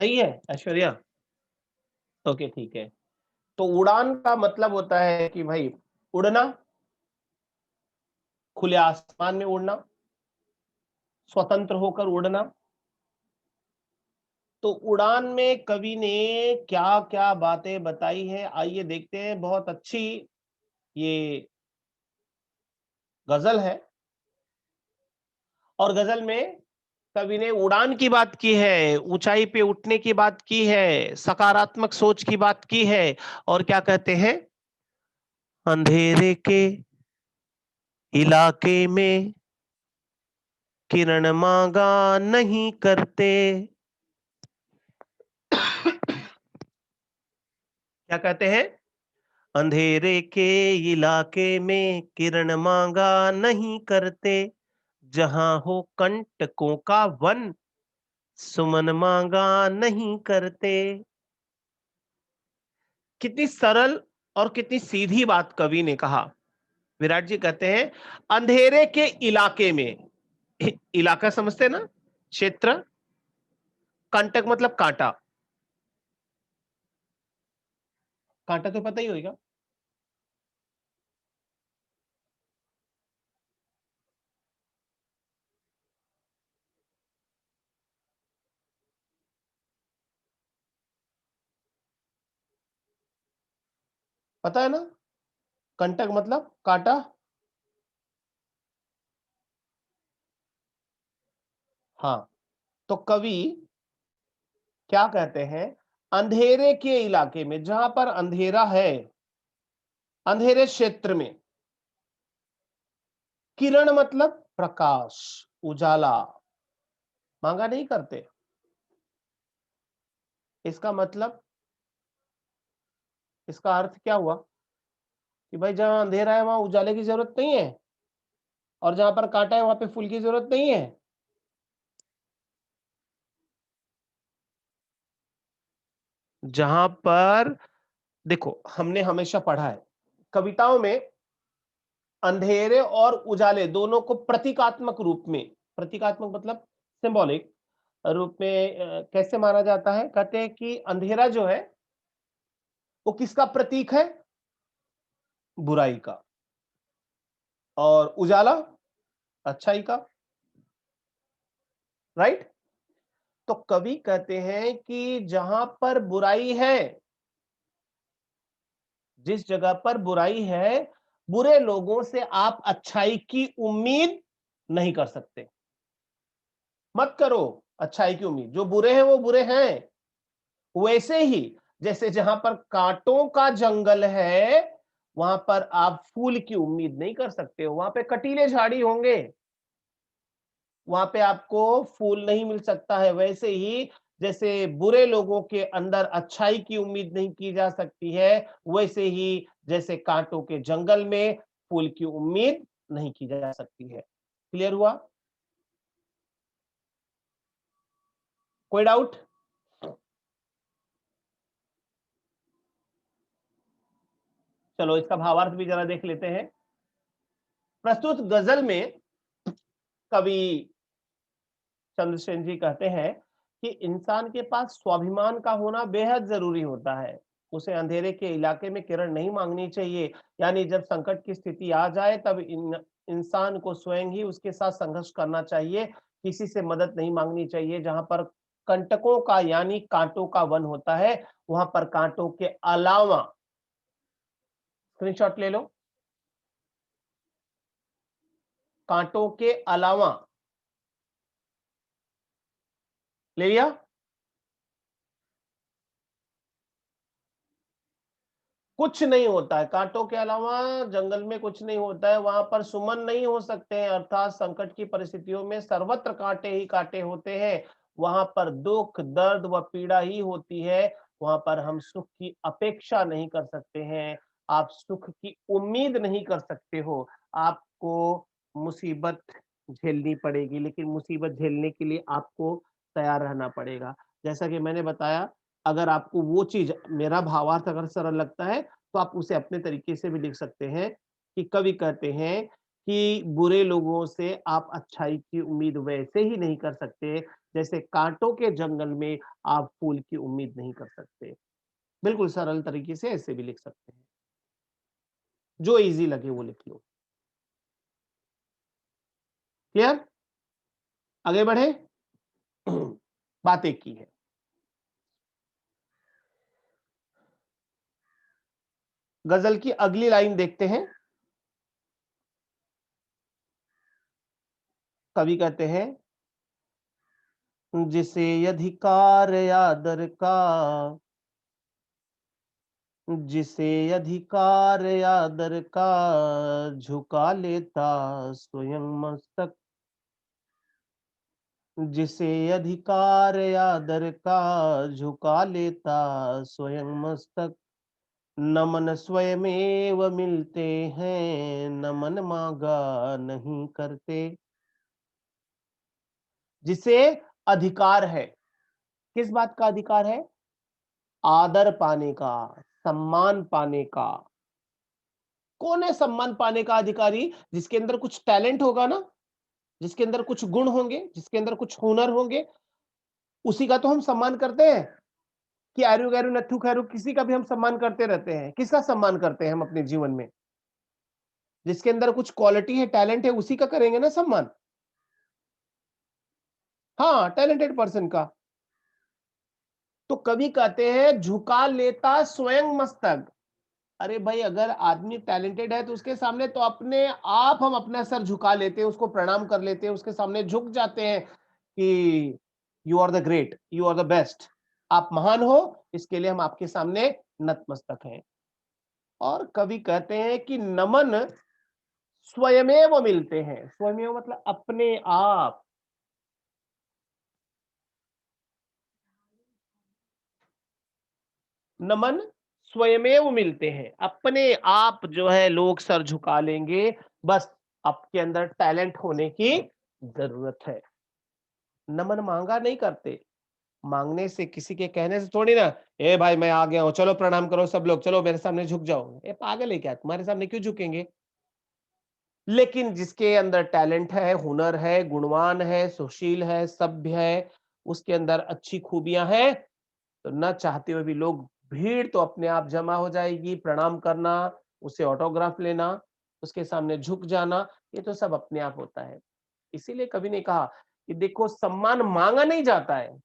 सही है ऐश्वर्या? ओके ठीक है। तो उड़ान का मतलब होता है कि भाई उड़ना, खुले आसमान में उड़ना, स्वतंत्र होकर उड़ना। तो उड़ान में कवि ने क्या क्या बातें बताई है, आइए देखते हैं। बहुत अच्छी ये गजल है, और गजल में कवि ने उड़ान की बात की है, ऊंचाई पे उठने की बात की है, सकारात्मक सोच की बात की है। और क्या कहते हैं? अंधेरे के इलाके में किरण मांगा नहीं करते। क्या कहते हैं? अंधेरे के इलाके में किरण मांगा नहीं करते, जहां हो कंटकों का वन, सुमन मांगा नहीं करते। कितनी सरल और कितनी सीधी बात कवि ने कहा। विराट जी कहते हैं अंधेरे के इलाके में, इलाका समझते हैं ना, क्षेत्र, कंटक मतलब कांटा, कांटा तो पता ही होगा। पता है ना, कंटक मतलब कांटा। हाँ, तो कवि क्या कहते हैं, अंधेरे के इलाके में, जहां पर अंधेरा है, अंधेरे क्षेत्र में, किरण मतलब प्रकाश, उजाला मांगा नहीं करते। इसका मतलब, इसका अर्थ क्या हुआ कि भाई जहां अंधेरा है वहां उजाले की जरूरत नहीं है, और जहां पर कांटा है वहां पे फूल की जरूरत नहीं है। जहां पर, देखो हमने हमेशा पढ़ा है कविताओं में, अंधेरे और उजाले दोनों को प्रतीकात्मक रूप में, प्रतीकात्मक मतलब सिंबॉलिक रूप में कैसे माना जाता है। कहते हैं कि अंधेरा जो है वो किसका प्रतीक है, बुराई का, और उजाला अच्छाई का, राइट। तो कवि कहते हैं कि जहां पर बुराई है, जिस जगह पर बुराई है, बुरे लोगों से आप अच्छाई की उम्मीद नहीं कर सकते। मत करो अच्छाई की उम्मीद, जो बुरे हैं वो बुरे हैं। वैसे ही जैसे जहां पर कांटों का जंगल है, वहां पर आप फूल की उम्मीद नहीं कर सकते हो, वहां पे कटीले झाड़ी होंगे, वहां पे आपको फूल नहीं मिल सकता है। वैसे ही जैसे बुरे लोगों के अंदर अच्छाई की उम्मीद नहीं की जा सकती है, वैसे ही जैसे कांटों के जंगल में फूल की उम्मीद नहीं की जा सकती है। क्लियर हुआ? कोई डाउट? चलो इसका भावार्थ भी जरा देख लेते हैं। प्रस्तुत गजल में कवि चंद्रसेन जी कहते हैं कि इंसान के पास स्वाभिमान का होना बेहद जरूरी होता है। उसे अंधेरे के इलाके में किरण नहीं मांगनी चाहिए। यानी जब संकट की स्थिति आ जाए तब इंसान को स्वयं ही उसके साथ संघर्ष करना चाहिए, किसी से मदद नहीं मांगनी चाहिए। जहां पर कंटकों का यानी कांटों का वन होता है, वहां पर कांटों के अलावा, स्क्रीनशॉट ले लो, कांटों के अलावा, ले लिया। कुछ नहीं होता है, कांटों के अलावा जंगल में कुछ नहीं होता है। वहां पर सुमन नहीं हो सकते हैं, अर्थात संकट की परिस्थितियों में सर्वत्र कांटे ही कांटे होते हैं। वहां पर दुख, दर्द व पीड़ा ही होती है। वहां पर हम सुख की अपेक्षा नहीं कर सकते हैं, आप सुख की उम्मीद नहीं कर सकते हो। आपको मुसीबत झेलनी पड़ेगी, लेकिन मुसीबत झेलने के लिए आपको तैयार रहना पड़ेगा। जैसा कि मैंने बताया, अगर आपको वो चीज, मेरा भावार्थ अगर सरल लगता है तो आप उसे अपने तरीके से भी लिख सकते हैं कि कवि कहते हैं कि बुरे लोगों से आप अच्छाई की उम्मीद वैसे ही नहीं कर सकते जैसे कांटों के जंगल में आप फूल की उम्मीद नहीं कर सकते। बिल्कुल सरल तरीके से ऐसे भी लिख सकते हैं, जो इजी लगे वो लिख लो। क्लियर? आगे बढ़े। बात एक की है। गजल की अगली लाइन देखते हैं। कवि कहते हैं जिसे अधिकार आदर का, जिसे अधिकार आदर का झुका लेता स्वयं मस्तक, जिसे अधिकार आदर का झुका लेता स्वयं मस्तक, नमन स्वयमेव मिलते हैं नमन मांगा नहीं करते। जिसे अधिकार है। किस बात का अधिकार है? आदर पाने का, सम्मान पाने का। कौन है सम्मान पाने का अधिकारी? जिसके अंदर कुछ टैलेंट होगा ना, जिसके अंदर कुछ गुण होंगे, जिसके अंदर कुछ हुनर होंगे, उसी का तो हम सम्मान करते हैं। कि आरू गैरू नत्थु खैरू, किसी का भी हम सम्मान करते रहते हैं। किसका सम्मान करते हैं हम अपने जीवन में? जिसके अंदर कुछ क्वालिटी है, टैलेंट है, उसी का करेंगे ना सम्मान। हाँ, टैलेंटेड पर्सन का। तो कवि कहते हैं झुका लेता स्वयं मस्तक। अरे भाई, अगर आदमी टैलेंटेड है तो उसके सामने तो अपने आप हम अपना सर झुका लेते हैं, उसको प्रणाम कर लेते हैं, उसके सामने झुक जाते हैं कि you are the great, you are the best, आप महान हो, इसके लिए हम आपके सामने नतमस्तक हैं। और कवि कहते हैं कि नमन स्वयमेव मिलते हैं। स्वयमेव मतलब अपने आप। नमन स्वयमेव मिलते हैं, अपने आप जो है लोग सर झुका लेंगे। बस आपके अंदर टैलेंट होने की जरूरत है। नमन मांगा नहीं करते। मांगने से, किसी के कहने से थोड़ी ना, ए भाई मैं आ गया हूं, चलो प्रणाम करो सब लोग, चलो मेरे सामने झुक जाओ। ए पागल है क्या, तुम्हारे सामने क्यों झुकेंगे? लेकिन जिसके अंदर टैलेंट है, हुनर है, गुणवान है, सुशील है, सभ्य है, उसके अंदर अच्छी खूबियां हैं, तो न चाहते हुए भी लोग, भीड़ तो अपने आप जमा हो जाएगी। प्रणाम करना, उसे ऑटोग्राफ लेना, उसके सामने झुक जाना, ये तो सब अपने आप होता है। इसीलिए कवि ने कहा कि देखो, सम्मान मांगा नहीं जाता है,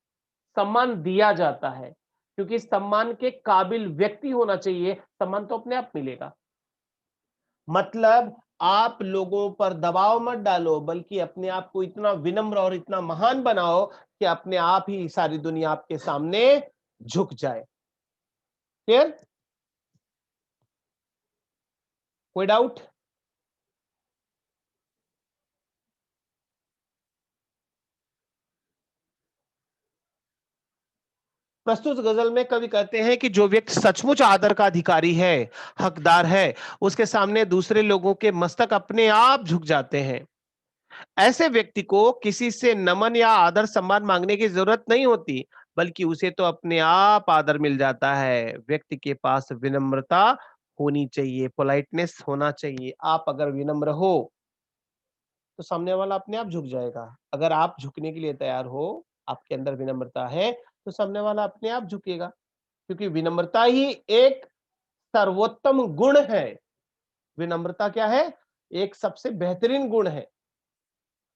सम्मान दिया जाता है। क्योंकि सम्मान के काबिल व्यक्ति होना चाहिए, सम्मान तो अपने आप मिलेगा। मतलब आप लोगों पर दबाव मत डालो, बल्कि अपने आप को इतना विनम्र और इतना महान बनाओ कि अपने आप ही सारी दुनिया आपके सामने झुक जाए। क्लियर? कोई डाउट? प्रस्तुत गजल में कवि कहते हैं कि जो व्यक्ति सचमुच आदर का अधिकारी है, हकदार है, उसके सामने दूसरे लोगों के मस्तक अपने आप झुक जाते हैं। ऐसे व्यक्ति को किसी से नमन या आदर सम्मान मांगने की जरूरत नहीं होती, बल्कि उसे तो अपने आप आदर मिल जाता है। व्यक्ति के पास विनम्रता होनी चाहिए, पोलाइटनेस होना चाहिए। आप अगर विनम्र हो तो सामने वाला अपने आप झुक जाएगा। अगर आप झुकने के लिए तैयार हो, आपके अंदर विनम्रता है, तो सामने वाला अपने आप झुकेगा। क्योंकि विनम्रता ही एक सर्वोत्तम गुण है। विनम्रता क्या है? एक सबसे बेहतरीन गुण है।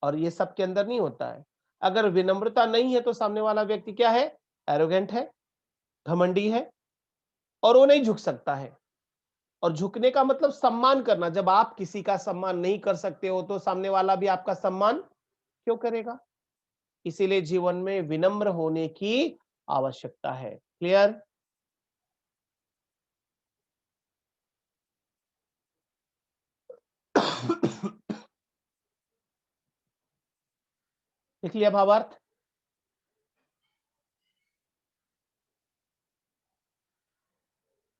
और ये सबके अंदर नहीं होता है। अगर विनम्रता नहीं है तो सामने वाला व्यक्ति क्या है? एरोगेंट है, घमंडी है, और वो नहीं झुक सकता है। और झुकने का मतलब सम्मान करना। जब आप किसी का सम्मान नहीं कर सकते हो तो सामने वाला भी आपका सम्मान क्यों करेगा? इसीलिए जीवन में विनम्र होने की आवश्यकता है। क्लियर? लिख लिया भावार्थ?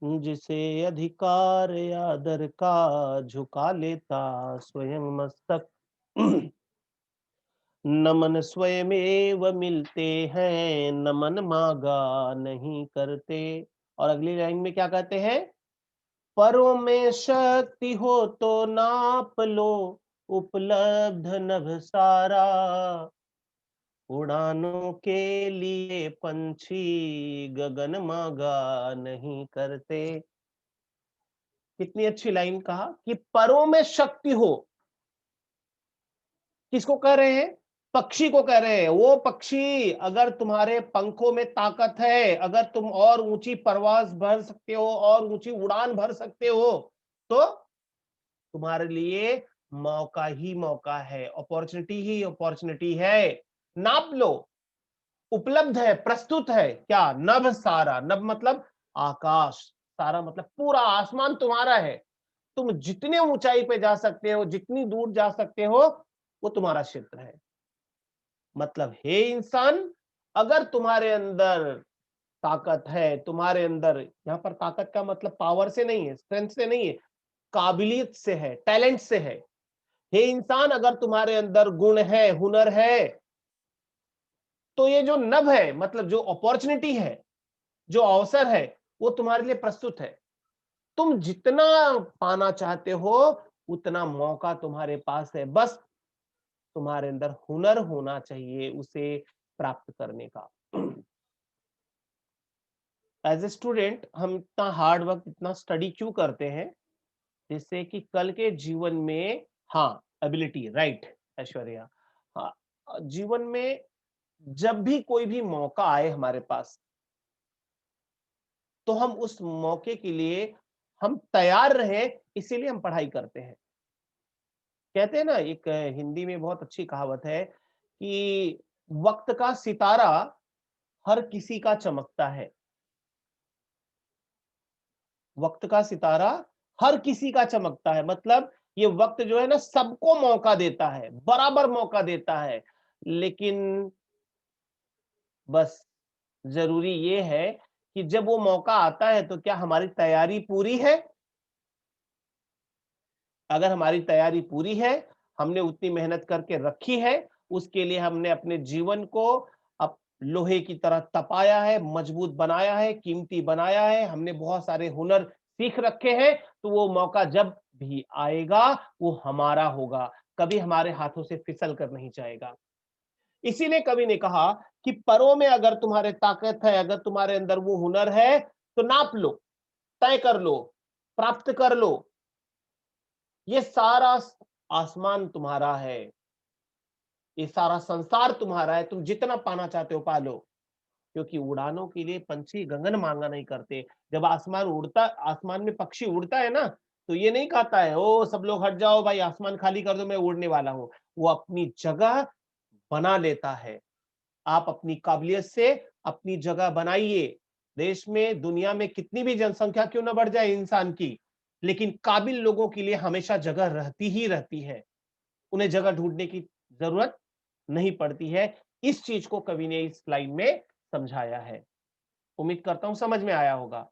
जिसे अधिकार आदर का झुका लेता स्वयं मस्तक, नमन स्वयमेव मिलते हैं, नमन मांगा नहीं करते। और अगली लाइन में क्या कहते हैं? परों में शक्ति हो तो नाप लो, उपलब्ध नभ सारा, उड़ानों के लिए पंछी गगन मांगा नहीं करते। कितनी अच्छी लाइन कहा कि परों में शक्ति हो। किसको कह रहे हैं? पक्षी को कह रहे हैं। वो पक्षी, अगर तुम्हारे पंखों में ताकत है, अगर तुम और ऊंची परवाज भर सकते हो और ऊंची उड़ान भर सकते हो, तो तुम्हारे लिए मौका ही मौका है, अपॉर्चुनिटी ही अपॉर्चुनिटी है। नाप लो, उपलब्ध है, प्रस्तुत है। क्या? नभ सारा। नभ मतलब आकाश, सारा मतलब पूरा आसमान तुम्हारा है। तुम जितने ऊंचाई पे जा सकते हो, जितनी दूर जा सकते हो, वो तुम्हारा क्षेत्र है। मतलब हे इंसान, अगर तुम्हारे अंदर ताकत है, तुम्हारे अंदर, यहां पर ताकत का मतलब पावर से नहीं है, स्ट्रेंथ से नहीं है, काबिलियत से है, टैलेंट से है। हे इंसान, अगर तुम्हारे अंदर गुण है, हुनर है, तो ये जो नभ है, मतलब जो अपॉर्चुनिटी है, जो अवसर है, वो तुम्हारे लिए प्रस्तुत है। तुम जितना पाना चाहते हो उतना मौका तुम्हारे पास है, बस तुम्हारे अंदर हुनर होना चाहिए उसे प्राप्त करने का। एज ए स्टूडेंट हम इतना हार्ड वर्क, इतना स्टडी क्यों करते हैं? जिससे कि कल के जीवन में, हाँ, एबिलिटी, राइट ऐश्वर्या, हाँ, जीवन में जब भी कोई भी मौका आए हमारे पास, तो हम उस मौके के लिए हम तैयार रहें, इसीलिए हम पढ़ाई करते हैं। कहते हैं ना, एक हिंदी में बहुत अच्छी कहावत है कि वक्त का सितारा हर किसी का चमकता है। वक्त का सितारा हर किसी का चमकता है, मतलब ये वक्त जो है ना, सबको मौका देता है, बराबर मौका देता है। लेकिन बस जरूरी ये है कि जब वो मौका आता है तो क्या हमारी तैयारी पूरी है? अगर हमारी तैयारी पूरी है, हमने उतनी मेहनत करके रखी है, उसके लिए हमने अपने जीवन को अब लोहे की तरह तपाया है, मजबूत बनाया है, कीमती बनाया है, हमने बहुत सारे हुनर सीख रखे हैं, तो वो मौका जब भी आएगा वो हमारा होगा, कभी हमारे हाथों से फिसल कर नहीं जाएगा। इसीलिए कवि ने कहा कि परों में अगर तुम्हारे ताकत है, अगर तुम्हारे अंदर वो हुनर है, तो नाप लो, तय कर लो, प्राप्त कर लो। ये सारा आसमान तुम्हारा है, ये सारा संसार तुम्हारा है, तुम जितना पाना चाहते हो पा लो। क्योंकि उड़ानों के लिए पंछी गगन मांगा नहीं करते। जब आसमान में पक्षी उड़ता है ना, तो ये नहीं कहता है ओ सब लोग हट जाओ भाई, आसमान खाली कर दो, मैं उड़ने वाला हूं। वो अपनी जगह बना लेता है। आप अपनी काबिलियत से अपनी जगह बनाइए। देश में, दुनिया में कितनी भी जनसंख्या क्यों ना बढ़ जाए इंसान की, लेकिन काबिल लोगों के लिए हमेशा जगह रहती ही रहती है। उन्हें जगह ढूंढने की जरूरत नहीं पड़ती है। इस चीज को कवि ने इस लाइन में समझाया है। उम्मीद करता हूं समझ में आया होगा।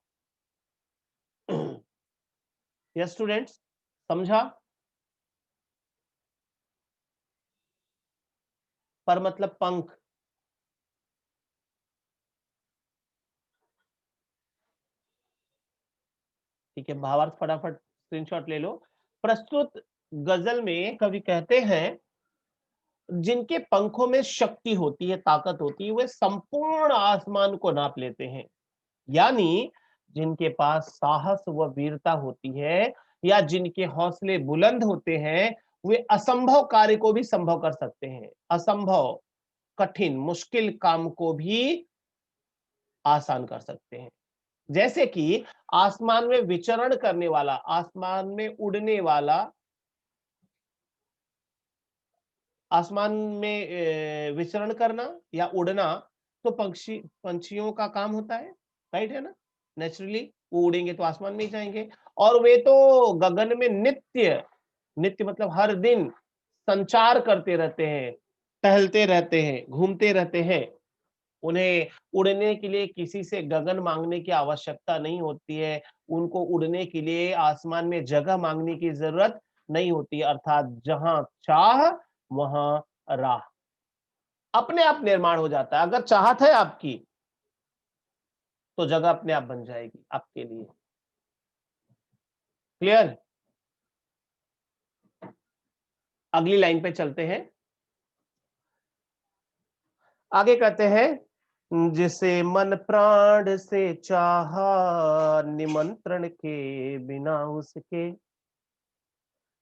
यस स्टूडेंट्स, समझा? पर मतलब पंख। ठीक है, भावार्थ फटाफट स्क्रीनशॉट ले लो। प्रस्तुत गजल में कवि कहते हैं, जिनके पंखों में शक्ति होती है, ताकत होती है, वे संपूर्ण आसमान को नाप लेते हैं। यानी जिनके पास साहस व वीरता होती है, या जिनके हौसले बुलंद होते हैं, वे असंभव कार्य को भी संभव कर सकते हैं। असंभव, कठिन, मुश्किल काम को भी आसान कर सकते हैं। जैसे कि आसमान में विचरण करने वाला, आसमान में उड़ने वाला, आसमान में विचरण करना या उड़ना, तो पंछियों का काम होता है, राइट है ना? नेचुरली वो उड़ेंगे तो आसमान में ही जाएंगे। और वे तो गगन में नित्य, नित्य मतलब हर दिन संचार करते रहते हैं, टहलते रहते हैं, घूमते रहते हैं। उन्हें उड़ने के लिए किसी से गगन मांगने की आवश्यकता नहीं होती है। उनको उड़ने के लिए आसमान में जगह मांगने की जरूरत नहीं होती, अर्थात जहां चाह वहां राह अपने आप निर्माण हो जाता है। अगर चाहत है आपकी, तो जगह अपने आप बन जाएगी आपके लिए। क्लियर? अगली लाइन पे चलते हैं। आगे कहते हैं, जिसे मन प्राण से चाहा, निमंत्रण के बिना उसके।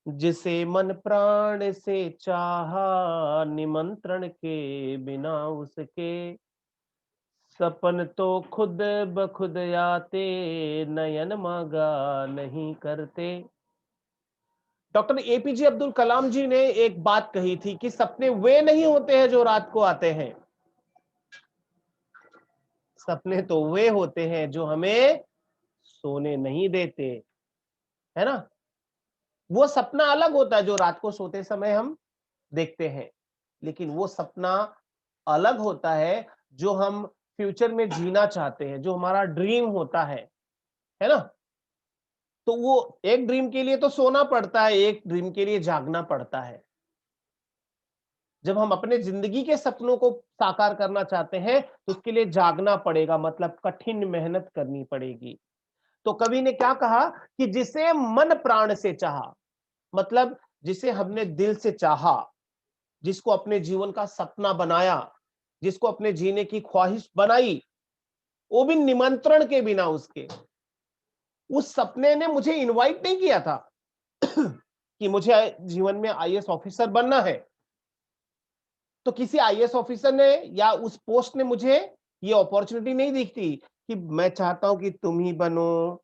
जिसे मन प्राण से चाहा, निमंत्रण के बिना उसके। सपन तो खुद ब खुद आते, नयन मांगा नहीं करते। डॉक्टर एपीजे अब्दुल कलाम जी ने एक बात कही थी कि सपने वे नहीं होते हैं जो रात को आते हैं, सपने तो वे होते हैं जो हमें सोने नहीं देते, है ना? वो सपना अलग होता है जो रात को सोते समय हम देखते हैं, लेकिन वो सपना अलग होता है जो हम फ्यूचर में जीना चाहते हैं, जो हमारा ड्रीम होता है ना? तो वो एक ड्रीम के लिए तो सोना पड़ता है, एक ड्रीम के लिए जागना पड़ता है। जब हम अपने जिंदगी के सपनों को साकार करना चाहते हैं तो उसके लिए जागना पड़ेगा, मतलब कठिन मेहनत करनी पड़ेगी। तो कवि ने क्या कहा कि जिसे मन प्राण से चाहा, मतलब जिसे हमने दिल से चाहा, जिसको अपने जीवन का सपना बनाया, जिसको अपने जीने की ख्वाहिश बनाई, वो भी निमंत्रण के बिना, उसके उस सपने ने मुझे इनवाइट नहीं किया था कि मुझे जीवन में आईएएस ऑफिसर बनना है, तो किसी आईएएस ऑफिसर ने या उस पोस्ट ने मुझे ये अपॉर्चुनिटी नहीं दिखती कि मैं चाहता हूं कि तुम ही बनो,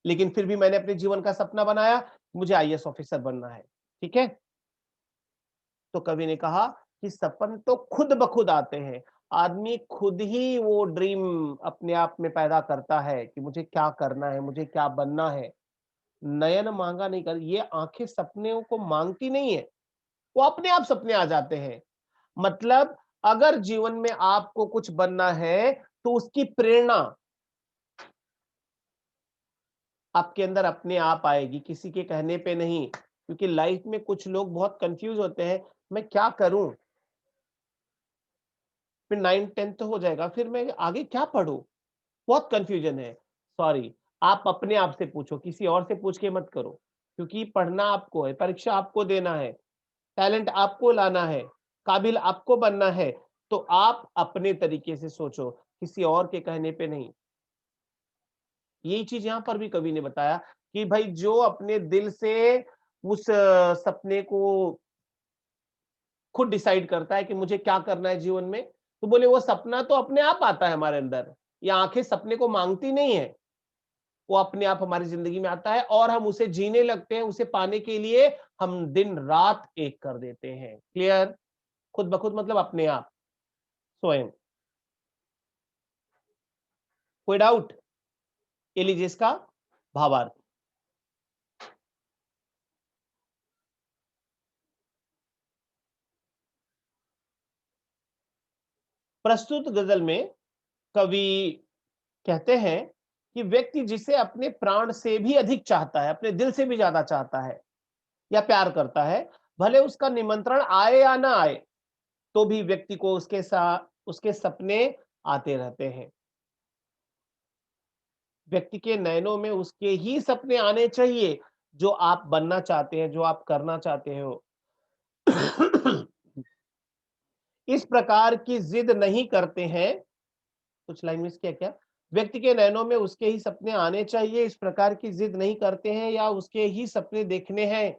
लेकिन फिर भी मैंने अपने जीवन का सपना बनाया, मुझे आईएएस ऑफिसर बनना है। ठीक है, तो कवि ने कहा कि सपन तो खुद ब खुद आते हैं, आदमी खुद ही वो ड्रीम अपने आप में पैदा करता है कि मुझे क्या करना है, मुझे क्या बनना है। नयन मांगा नहीं कर, ये आंखें सपने को मांगती नहीं है, वो अपने आप सपने आ जाते हैं। मतलब अगर जीवन में आपको कुछ बनना है तो उसकी प्रेरणा आपके अंदर अपने आप आएगी, किसी के कहने पे नहीं। क्योंकि लाइफ में कुछ लोग बहुत कंफ्यूज होते हैं, मैं क्या करूं, फिर 9th 10th तो हो जाएगा, फिर मैं आगे क्या पढूं, बहुत कंफ्यूजन है। सॉरी, आप अपने आप से पूछो, किसी और से पूछ के मत करो, क्योंकि पढ़ना आपको है, परीक्षा आपको देना है, टैलेंट आपको लाना है, काबिल आपको बनना है। तो आप अपने तरीके से सोचो, किसी और के कहने पे नहीं। यही चीज यहां पर भी कवि ने बताया कि भाई जो अपने दिल से उस सपने को खुद डिसाइड करता है कि मुझे क्या करना है जीवन में, तो बोले वो सपना तो अपने आप आता है हमारे अंदर। ये आंखें सपने को मांगती नहीं है, वो अपने आप हमारी जिंदगी में आता है और हम उसे जीने लगते हैं। उसे पाने के लिए हम दिन रात एक कर देते हैं। क्लियर? खुद ब खुद मतलब अपने आप, स्वयं। कोई डाउट? ये लीजिए इसका भावार्थ। प्रस्तुत गजल में कवि कहते हैं कि व्यक्ति जिसे अपने प्राण से भी अधिक चाहता है, अपने दिल से भी ज्यादा चाहता है या प्यार करता है, भले उसका निमंत्रण आए या ना आए, तो भी व्यक्ति को उसके साथ उसके सपने आते रहते हैं। व्यक्ति के नयनों में उसके ही सपने आने चाहिए जो आप बनना चाहते हैं, जो आप करना चाहते हो। इस प्रकार की जिद नहीं करते हैं, कुछ लाइन मिस किया क्या? व्यक्ति के नैनों में उसके ही सपने आने चाहिए, इस प्रकार की जिद नहीं करते हैं या उसके ही सपने देखने हैं।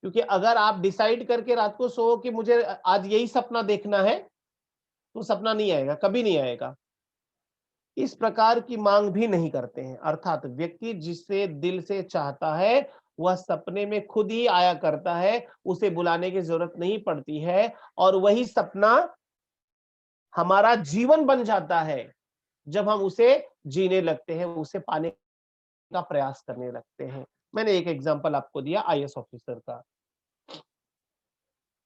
क्योंकि अगर आप डिसाइड करके रात को सो कि मुझे आज यही सपना देखना है, तो सपना नहीं आएगा, कभी नहीं आएगा। इस प्रकार की मांग भी नहीं करते हैं, अर्थात व्यक्ति जिसे दिल से चाहता है वह सपने में खुद ही आया करता है, उसे बुलाने की जरूरत नहीं पड़ती है, और वही सपना हमारा जीवन बन जाता है जब हम उसे जीने लगते हैं, उसे पाने का प्रयास करने लगते हैं। मैंने एक एग्जांपल आपको दिया आईएएस ऑफिसर का।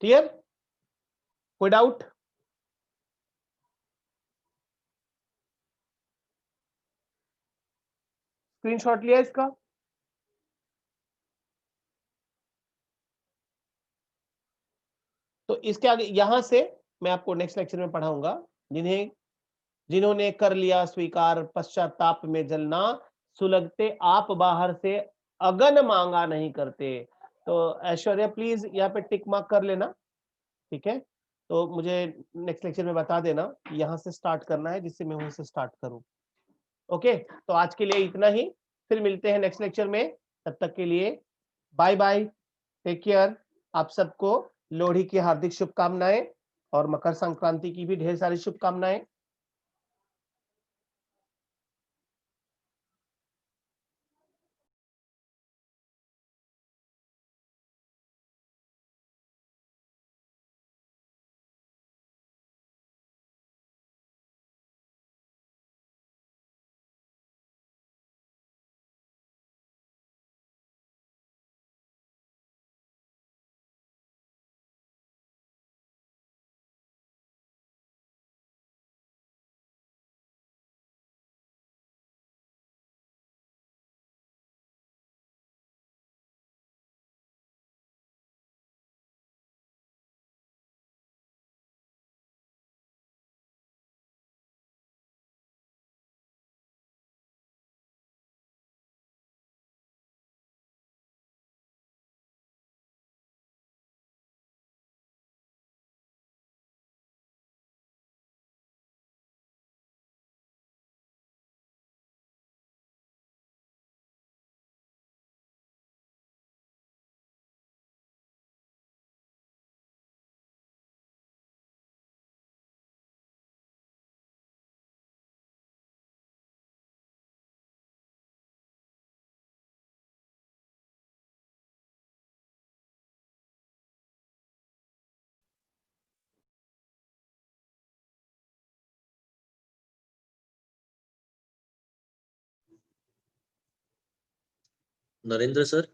क्लियर? कोई डाउट? स्क्रीनशॉट लिया इसका? तो इसके आगे यहां से मैं आपको नेक्स्ट लेक्चर में पढ़ाऊंगा। जिन्होंने कर लिया स्वीकार पश्चाताप में जलना, सुलगते आप बाहर से अगन मांगा नहीं करते। तो ऐश्वर्या प्लीज यहाँ पे टिक मार्क कर लेना। ठीक है, तो मुझे नेक्स्ट लेक्चर में बता देना यहाँ से स्टार्ट करना है, जिससे मैं वहीं से स्टार्ट करूं। ओके, तो आज के लिए इतना ही, फिर मिलते हैं नेक्स्ट लेक्चर में। तब तक के लिए बाय बाय, टेक केयर। आप सबको लोहड़ी की हार्दिक शुभकामनाएं और मकर संक्रांति की भी ढेर सारी शुभकामनाएं। नरेंद्र सर,